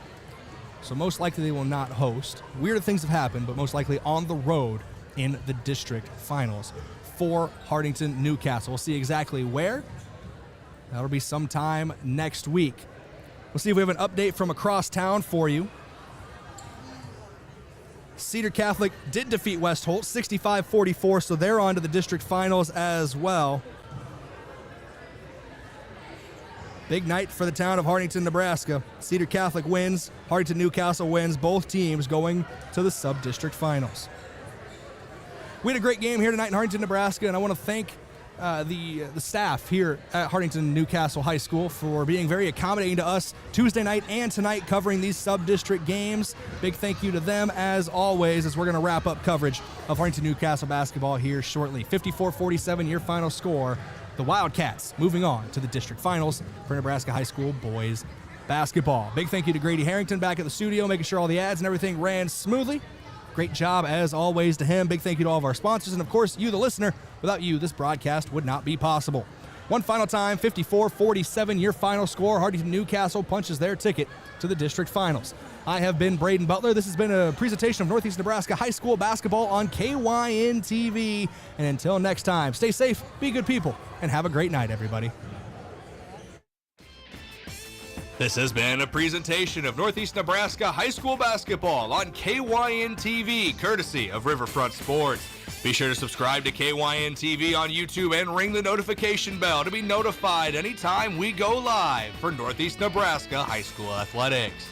So most likely they will not host. Weird things have happened, but most likely on the road in the district finals for Hartington-Newcastle. We'll see exactly where. That'll be sometime next week. We'll see if we have an update from across town for you. Cedar Catholic did defeat West Holt 65-44, so they're on to the district finals as well. Big night for the town of Hartington, Nebraska. Cedar Catholic wins, Hartington-Newcastle wins, both teams going to the sub-district finals. We had a great game here tonight in Hartington, Nebraska, and I want to thank the staff here at Hartington-Newcastle High School for being very accommodating to us Tuesday night and tonight covering these sub-district games. Big thank you to them as always, as we're going to wrap up coverage of Hartington-Newcastle basketball here shortly. 54-47 your final score. The Wildcats moving on to the district finals for Nebraska High School boys basketball. Big thank you to Grady Harrington back at the studio, making sure all the ads and everything ran smoothly. Great job, as always, to him. Big thank you to all of our sponsors, and of course, you, the listener. Without you, this broadcast would not be possible. One final time, 54-47, your final score. Hartington-Newcastle punches their ticket to the district finals. I have been Brayden Butler. This has been a presentation of Northeast Nebraska High School basketball on KYNTV. And until next time, stay safe, be good people, and have a great night, everybody. This has been a presentation of Northeast Nebraska High School basketball on KYNTV, courtesy of Riverfront Sports. Be sure to subscribe to KYNTV on YouTube and ring the notification bell to be notified anytime we go live for Northeast Nebraska High School athletics.